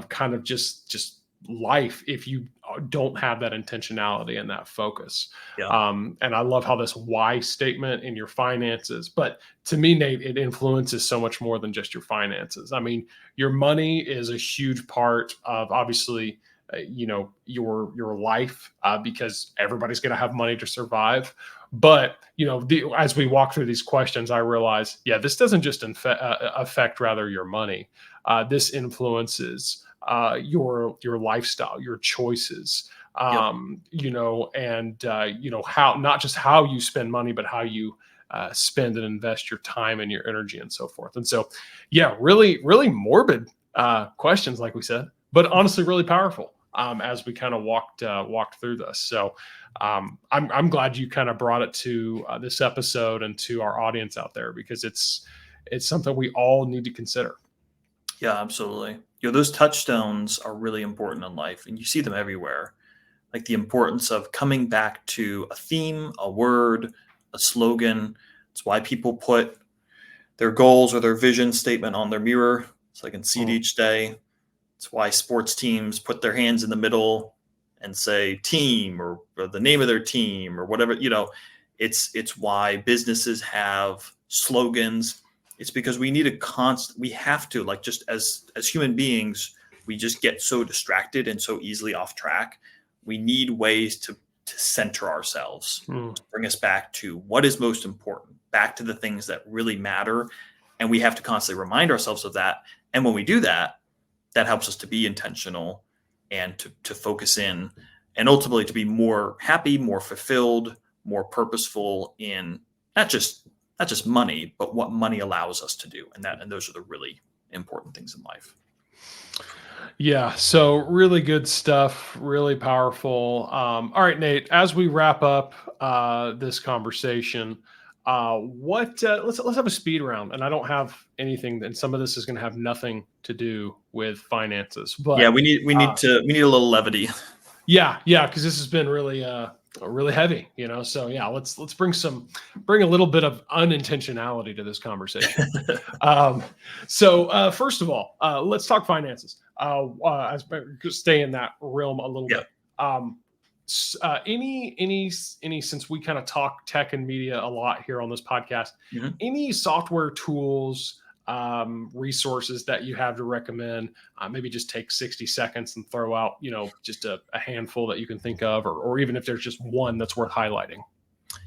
kind of just life, if you don't have that intentionality and that focus. Yeah. And I love how this why statement in your finances, but to me, Nate, it influences so much more than just your finances. I mean, your money is a huge part of, obviously, your life, because everybody's going to have money to survive. But as we walk through these questions, I realize, yeah, this doesn't just affect rather your money. This influences your lifestyle, your choices, Yep. and how, not just how you spend money, but how you spend and invest your time and your energy and so forth. And so, yeah, really, really morbid questions, like we said, but honestly, really powerful, as we kind of walked through this. So I'm glad you kind of brought it to this episode and to our audience out there, because it's something we all need to consider. Yeah, absolutely. Those touchstones are really important in life, and you see them everywhere. Like the importance of coming back to a theme, a word, a slogan. It's why people put their goals or their vision statement on their mirror so they can see it Mm. each day. It's why sports teams put their hands in the middle and say team, or the name of their team, or whatever. It's why businesses have slogans. It's because we need a constant. We have to, like, just as human beings, we just get so distracted and so easily off track. We need ways to center ourselves, Mm. to bring us back to what is most important, back to the things that really matter, and we have to constantly remind ourselves of that. And when we do that, that helps us to be intentional and to focus in, and ultimately to be more happy, more fulfilled, more purposeful in not just money, but what money allows us to do. And those are the really important things in life. Yeah, so really good stuff, really powerful. All right, Nate, as we wrap up this conversation, what let's have a speed round. And I don't have anything, and some of this is going to have nothing to do with finances, Yeah, but uh, we need a little levity. yeah, because this has been really heavy, So yeah, let's bring a little bit of unintentionality to this conversation. So first of all, let's talk finances. Stay in that realm a little Yeah. bit. Any since we kind of talk tech and media a lot here on this podcast, Mhm. any software tools, resources that you have to recommend? Maybe just take 60 seconds and throw out, just a handful that you can think of, or even if there's just one that's worth highlighting.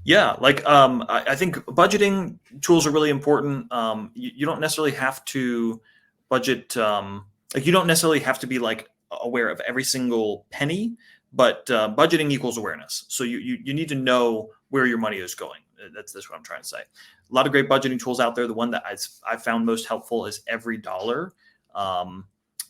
Yeah, like I think budgeting tools are really important. You don't necessarily have to budget. Like you don't necessarily have to be like aware of every single penny, but budgeting equals awareness. So you need to know where your money is going. That's what I'm trying to say. A lot of great budgeting tools out there. The one that I found most helpful is Every Dollar.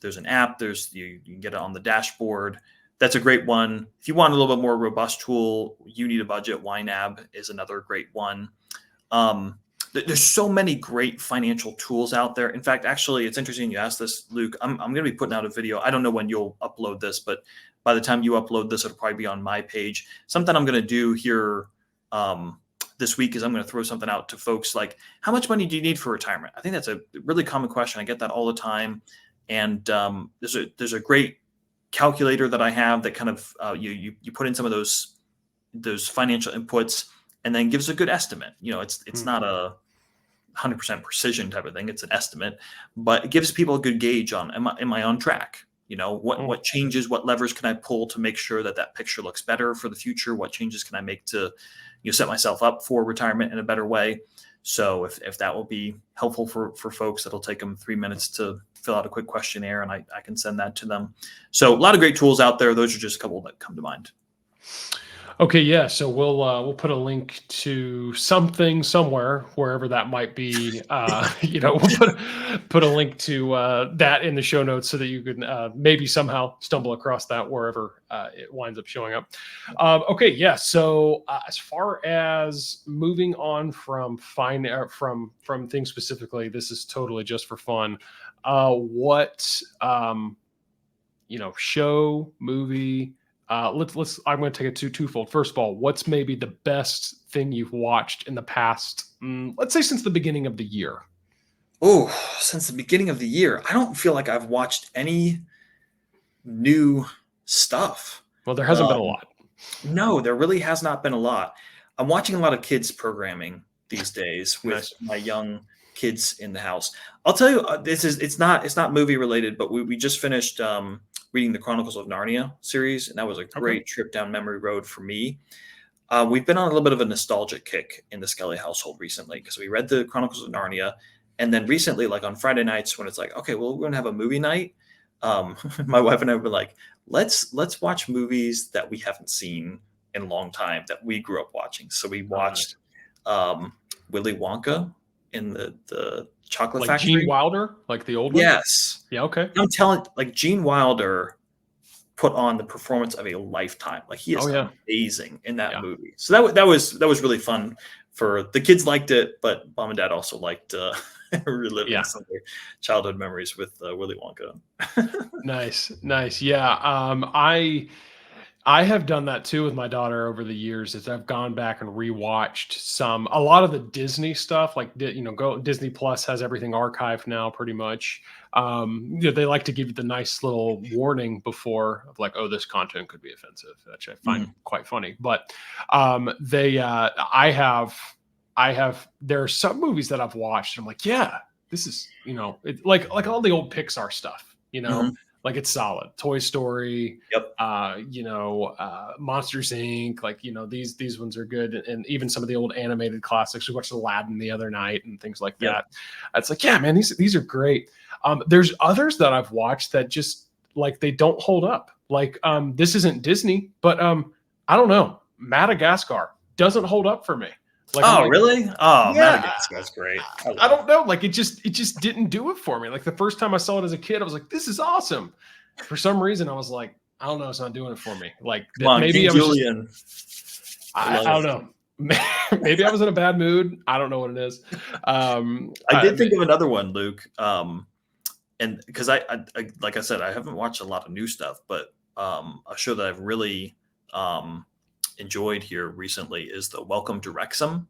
There's an app. You can get it on the dashboard. That's a great one. If you want a little bit more robust tool, you need a budget. YNAB is another great one. There's so many great financial tools out there. In fact, actually, it's interesting you asked this, Luke. I'm going to be putting out a video. I don't know when you'll upload this, but by the time you upload this, it'll probably be on my page. Something I'm going to do here this week is I'm going to throw something out to folks like, how much money do you need for retirement? I think that's a really common question. I get that all the time. And there's a great calculator that I have that kind of you put in some of those financial inputs and then gives a good estimate. It's not a 100% precision type of thing. It's an estimate, but it gives people a good gauge on, am I on track? What changes, what levers can I pull to make sure that picture looks better for the future? What changes can I make to set myself up for retirement in a better way? So if that will be helpful for folks, that'll take them 3 minutes to fill out a quick questionnaire, and I can send that to them. So a lot of great tools out there. Those are just a couple that come to mind. Okay, yeah. So we'll put a link to something somewhere, wherever that might be. We'll put a link to that in the show notes so that you can maybe somehow stumble across that wherever it winds up showing up. Okay, yeah. So as far as moving on from from things specifically, this is totally just for fun. What show, movie? Let's. I'm going to take it twofold. First of all, what's maybe the best thing you've watched in the past? Let's say since the beginning of the year. Oh, since the beginning of the year, I don't feel like I've watched any new stuff. Well, there hasn't been a lot. No, there really has not been a lot. I'm watching a lot of kids programming these days with my young kids in the house. I'll tell you, it's not movie related, but we just finished reading the Chronicles of Narnia series, and that was a great trip down memory road for me. We've been on a little bit of a nostalgic kick in the Skelly household recently because we read the Chronicles of Narnia, and then recently, like on Friday nights when it's like, okay, well, we're gonna have a movie night. My wife and I were like, let's watch movies that we haven't seen in a long time that we grew up watching. So we watched Willy Wonka in the Chocolate Factory. Gene Wilder, like the old one? Yes. Yeah, okay. I'm telling, like, Gene Wilder put on the performance of a lifetime. Like, he is amazing in that movie. So that was really fun. For the kids liked it, but mom and dad also liked reliving some of their childhood memories with Willy Wonka. Nice. Yeah. I have done that too with my daughter over the years. As I've gone back and rewatched a lot of the Disney stuff, like Disney Plus has everything archived now, pretty much. They like to give you the nice little warning before of like, oh, this content could be offensive, which I find quite funny. But there are some movies that I've watched. And I'm like, yeah, this is like all the old Pixar stuff, Like it's solid. Toy Story, Monsters Inc. Like, these ones are good. And even some of the old animated classics. We watched Aladdin the other night and things like that. It's like, yeah, man, these are great. There's others that I've watched that just like, they don't hold up. Like, this isn't Disney, but I don't know. Madagascar doesn't hold up for me. Like, really? Oh, yeah. Madagascar's great. I don't know. Like, it just didn't do it for me. Like the first time I saw it as a kid, I was like, this is awesome. For some reason, I was like, I don't know, it's not doing it for me. Like, maybe I was Julian. I don't know. Maybe I was in a bad mood. I don't know what it is. I did think of another one, Luke. And because I like I said, I haven't watched a lot of new stuff, but a show that I've really enjoyed here recently is the Welcome to Wrexham,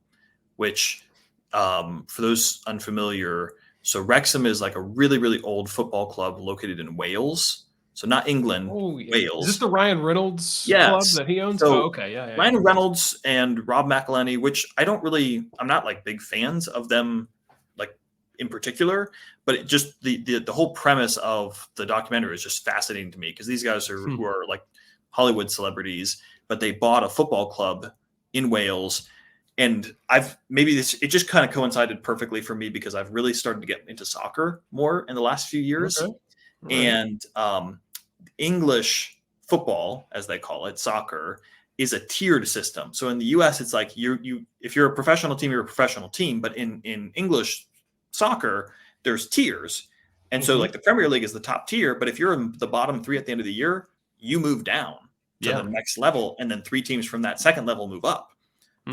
which for those unfamiliar, so Wrexham is like a really, really old football club located in Wales. So not England, Wales. Is this the Ryan Reynolds club that he owns? So okay. Yeah. Ryan Reynolds and Rob McElhenney, which I'm not like big fans of them, like in particular, but it just the whole premise of the documentary is just fascinating to me because these guys who are like Hollywood celebrities, but they bought a football club in Wales. And it just kind of coincided perfectly for me because I've really started to get into soccer more in the last few years. Okay. Right. And English football, as they call it, soccer, is a tiered system. So in the US, it's like if you're a professional team, you're a professional team. But in English soccer, there's tiers. And so like the Premier League is the top tier. But if you're in the bottom three at the end of the year, you move down to Yeah. the next level, and then 3 teams from that second level move up.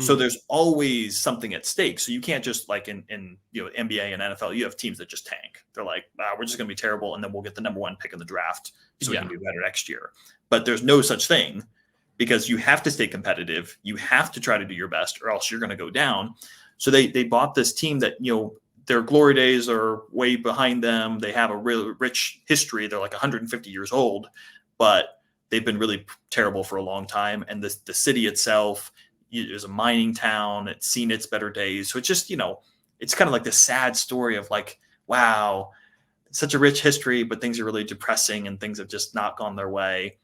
So Mm. there's always something at stake. So you can't just like in NBA and NFL, you have teams that just tank. They're like, we're just going to be terrible, and then we'll get the number 1 pick in the draft so we Yeah. can be better next year. But there's no such thing, because you have to stay competitive. You have to try to do your best, or else you're going to go down. So they bought this team that, their glory days are way behind them. They have a really rich history. They're like 150 years old, but they've been really terrible for a long time. And the city itself is a mining town. It's seen its better days. So it's just, it's kind of like the sad story of like, wow, it's such a rich history, but things are really depressing and things have just not gone their way.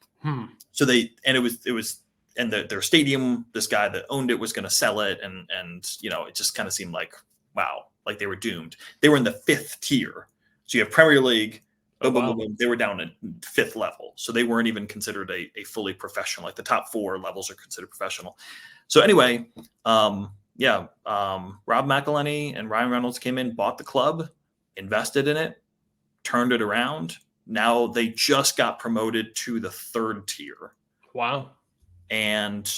So their stadium, this guy that owned it was going to sell it. And it just kind of seemed like, wow, like they were doomed. They were in the 5th tier. So you have Premier League, boom, boom, boom, boom. They were down at 5th level. So they weren't even considered a fully professional. Like the top 4 levels are considered professional. So anyway, Rob McElhenney and Ryan Reynolds came in, bought the club, invested in it, turned it around. Now they just got promoted to the 3rd tier. Wow. And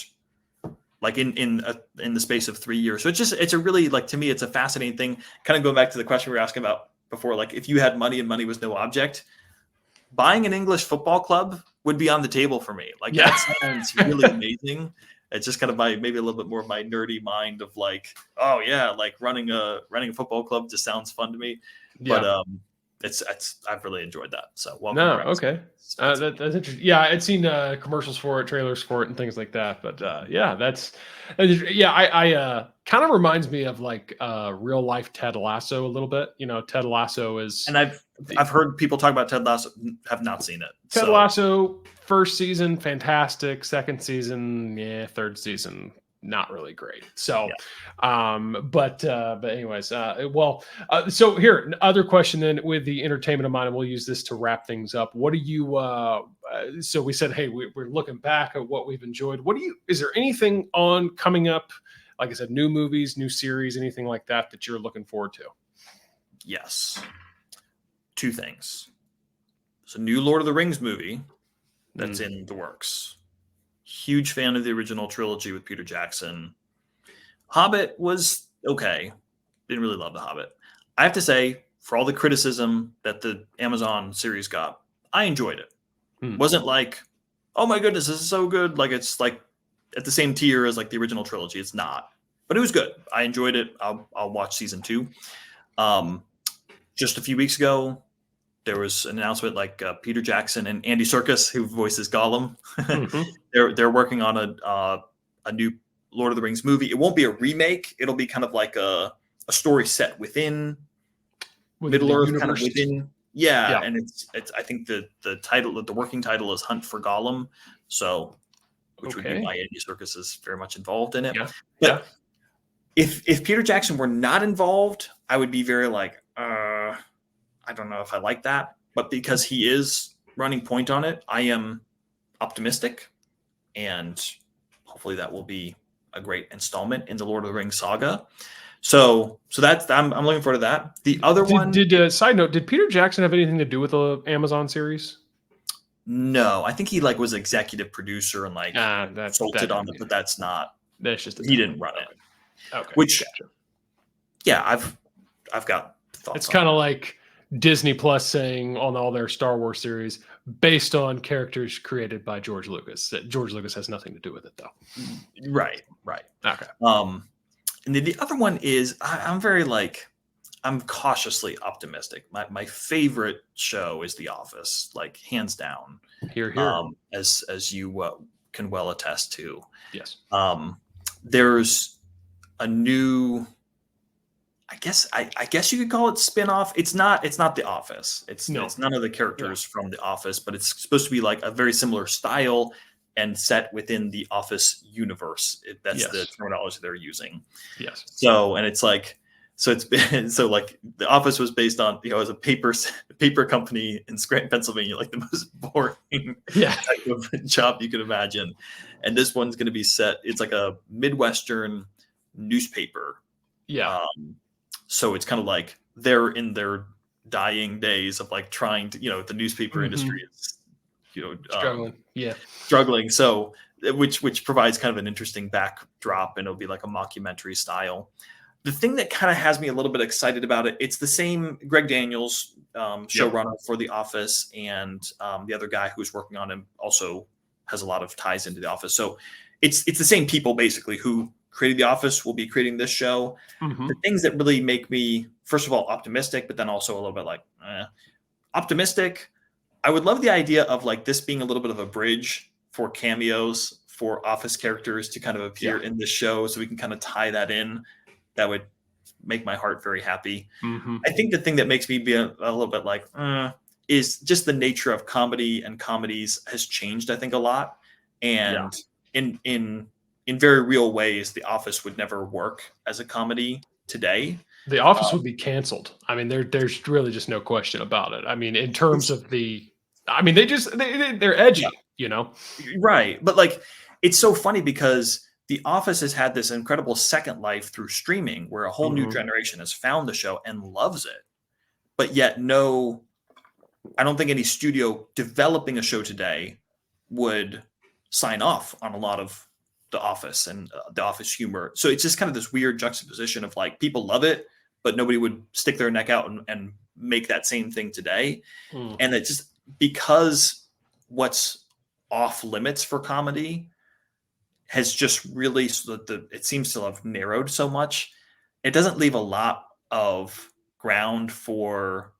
like in the space of 3 years. So it's a really, like, to me, it's a fascinating thing. Kind of going back to the question we were asking about before, like if you had money and money was no object, buying an English football club would be on the table for me. Like that sounds really amazing. It's just kind of maybe a little bit more of my nerdy mind of like, oh yeah, like running a football club just sounds fun to me. Yeah. But I've really enjoyed that. So welcome. No, okay. That's interesting. Yeah, I'd seen commercials for it, trailers for it, and things like that. But I kind of reminds me of like real life Ted Lasso a little bit. Ted Lasso is, and I've heard people talk about Ted Lasso, have not seen it. Ted Lasso, first season fantastic, second season, third season not really great. So, but anyways, so here, other question then with the entertainment of mind, and we'll use this to wrap things up. What do you, so we said, hey, we're looking back at what we've enjoyed. Is there anything coming up? Like I said, new movies, new series, anything like that you're looking forward to? Yes. 2 things. It's a new Lord of the Rings movie that's in the works. Huge fan of the original trilogy with Peter Jackson. Hobbit was okay. Didn't really love The Hobbit. I have to say, for all the criticism that the Amazon series got, I enjoyed it. Wasn't like, oh my goodness, this is so good. Like it's like at the same tier as like the original trilogy. It's not, but it was good. I enjoyed it. I'll watch season 2. Just a few weeks ago, there was an announcement like Peter Jackson and Andy Serkis, who voices Gollum, they're working on a new Lord of the Rings movie. It won't be a remake. It'll be kind of like a story set within Middle Earth, kind of within. Yeah. And it's I think the title, the working title is Hunt for Gollum. So, which would be why Andy Serkis is very much involved in it. But if Peter Jackson were not involved, I would be very like, I don't know if I like that, but because he is running point on it, I am optimistic, and hopefully that will be a great installment in the Lord of the Rings saga. So that's I'm looking forward to that. The other one, side note, did Peter Jackson have anything to do with the Amazon series? No, I think he like was executive producer and like consulted on it, but that's just he didn't run it. Okay, which I've got thoughts. It's kind of like Disney Plus saying on all their Star Wars series based on characters created by George Lucas. George Lucas has nothing to do with it, though. Right. Okay. And then the other one is I'm cautiously optimistic. My favorite show is The Office, like hands down. Here. As you can well attest to. Yes. There's a new. I guess you could call it spin-off. It's not The Office. It's none of the characters from The Office, but it's supposed to be like a very similar style and set within the Office universe. That's the terminology they're using. Yes. So, and it's like, so it's been, so like The Office was based on, as a paper company in Scranton, Pennsylvania, like the most boring type of job you could imagine. And this one's going to be set, it's like a Midwestern newspaper. Yeah. So it's kind of like they're in their dying days of like trying to, the newspaper industry is, you know, Yeah. struggling. So which provides kind of an interesting backdrop, and it'll be like a mockumentary style. The thing that kind of has me a little bit excited about it, it's the same Greg Daniels, showrunner for The Office, and the other guy who's working on him also has a lot of ties into The Office. So it's the same people basically who created The Office will be creating this show. Mm-hmm. The things that really make me, first of all, optimistic, but then also a little bit like optimistic. I would love the idea of like this being a little bit of a bridge for cameos for Office characters to kind of appear in this show, so we can kind of tie that in. That would make my heart very happy. Mm-hmm. I think the thing that makes me be a little bit like is just the nature of comedy and comedies has changed, I think, a lot. And in very real ways, The Office would never work as a comedy today. The Office would be canceled. I mean, there's really just no question about it. I mean, in terms of they're edgy, you know? Right. But like, it's so funny because The Office has had this incredible second life through streaming where a whole new generation has found the show and loves it. But yet, I don't think any studio developing a show today would sign off on a lot of The Office and The Office humor. So it's just kind of this weird juxtaposition of like people love it, but nobody would stick their neck out and make that same thing today. And it just because what's off limits for comedy has just really it seems to have narrowed so much. It doesn't leave a lot of ground for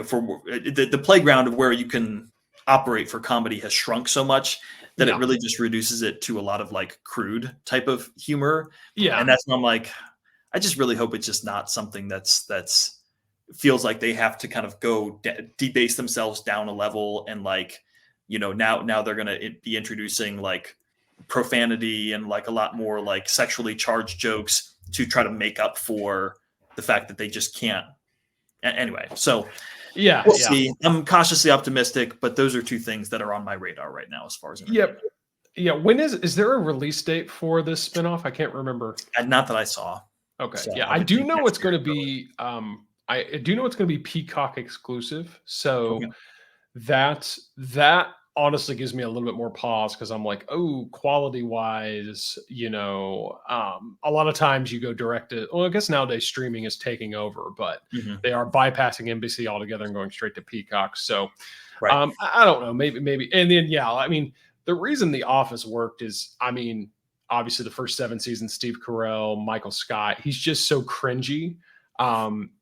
for the playground of where you can operate for comedy has shrunk so much that it really just reduces it to a lot of like crude type of humor. And that's when I'm like, I just really hope it's just not something that's feels like they have to kind of go debase themselves down a level and like, now they're going to be introducing like profanity and like a lot more like sexually charged jokes to try to make up for the fact that they just can't. Anyway, so we'll see. I'm cautiously optimistic, but those are two things that are on my radar right now as far as When is there a release date for this spinoff? I can't remember. Not that I saw. Okay. So I do know it's going to be I do know it's going to be Peacock exclusive. So that honestly gives me a little bit more pause because I'm like, oh, quality wise, a lot of times you go direct to, well, I guess nowadays streaming is taking over, but they are bypassing NBC altogether and going straight to Peacock. So I don't know, maybe. And then, I mean, the reason The Office worked is, I mean, obviously the first 7 seasons, Steve Carell, Michael Scott, he's just so cringy.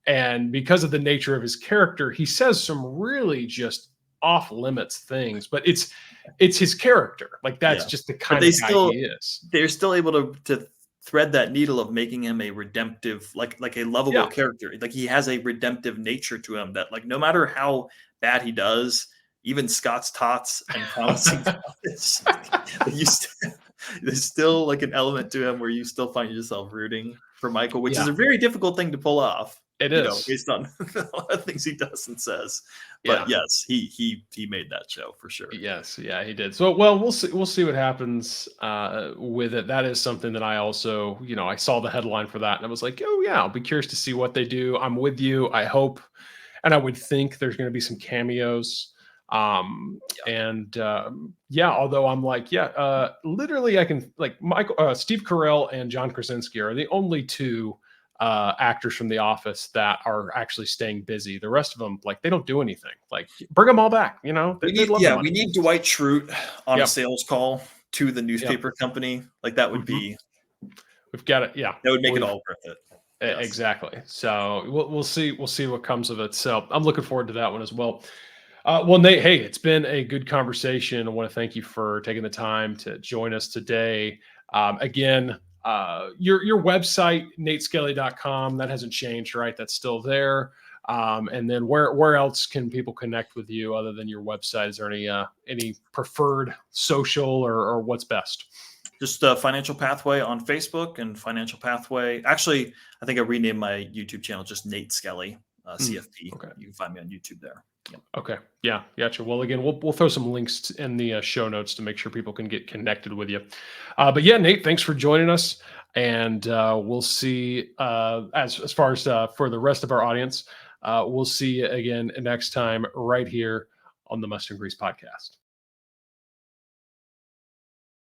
And because of the nature of his character, he says some really just off limits things, but it's his character. Like that's just the kind of guy he is. They're still able to thread that needle of making him a redemptive, like a lovable character. Like he has a redemptive nature to him that like no matter how bad he does, even Scott's tots and pouncing, there's still like an element to him where you still find yourself rooting for Michael, which is a very difficult thing to pull off. It is based on a lot of things he does and says. But yes, he made that show for sure. Yes, he did. So we'll see what happens with it. That is something that I also, I saw the headline for that and I was like, oh yeah, I'll be curious to see what they do. I'm with you. I hope, and I would think there's going to be some cameos. Although I'm like, literally I can like Steve Carell and John Krasinski are the only two actors from The Office that are actually staying busy. The rest of them, like, they don't do anything. Like, bring them all back. We need Dwight Schrute on a sales call to the newspaper company. Like that would be. We've got it. Yeah, that would make it all worth it. Yes. Exactly. So we'll see. We'll see what comes of it. So I'm looking forward to that one as well. Well, Nate, hey, it's been a good conversation. I want to thank you for taking the time to join us today. Again, your website, nateskelly.com, that hasn't changed, right? That's still there. And then where else can people connect with you other than your website? Is there any preferred social or what's best? Just Financial Pathway on Facebook and Financial Pathway. Actually, I think I renamed my YouTube channel just Nate Skelly, CFP. Okay. You can find me on YouTube there. Yep. Okay. Yeah. Gotcha. Well, again, we'll throw some links in the show notes to make sure people can get connected with you. But yeah, Nate, thanks for joining us. And we'll see as far as for the rest of our audience, we'll see you again next time right here on the Mustard Grease podcast.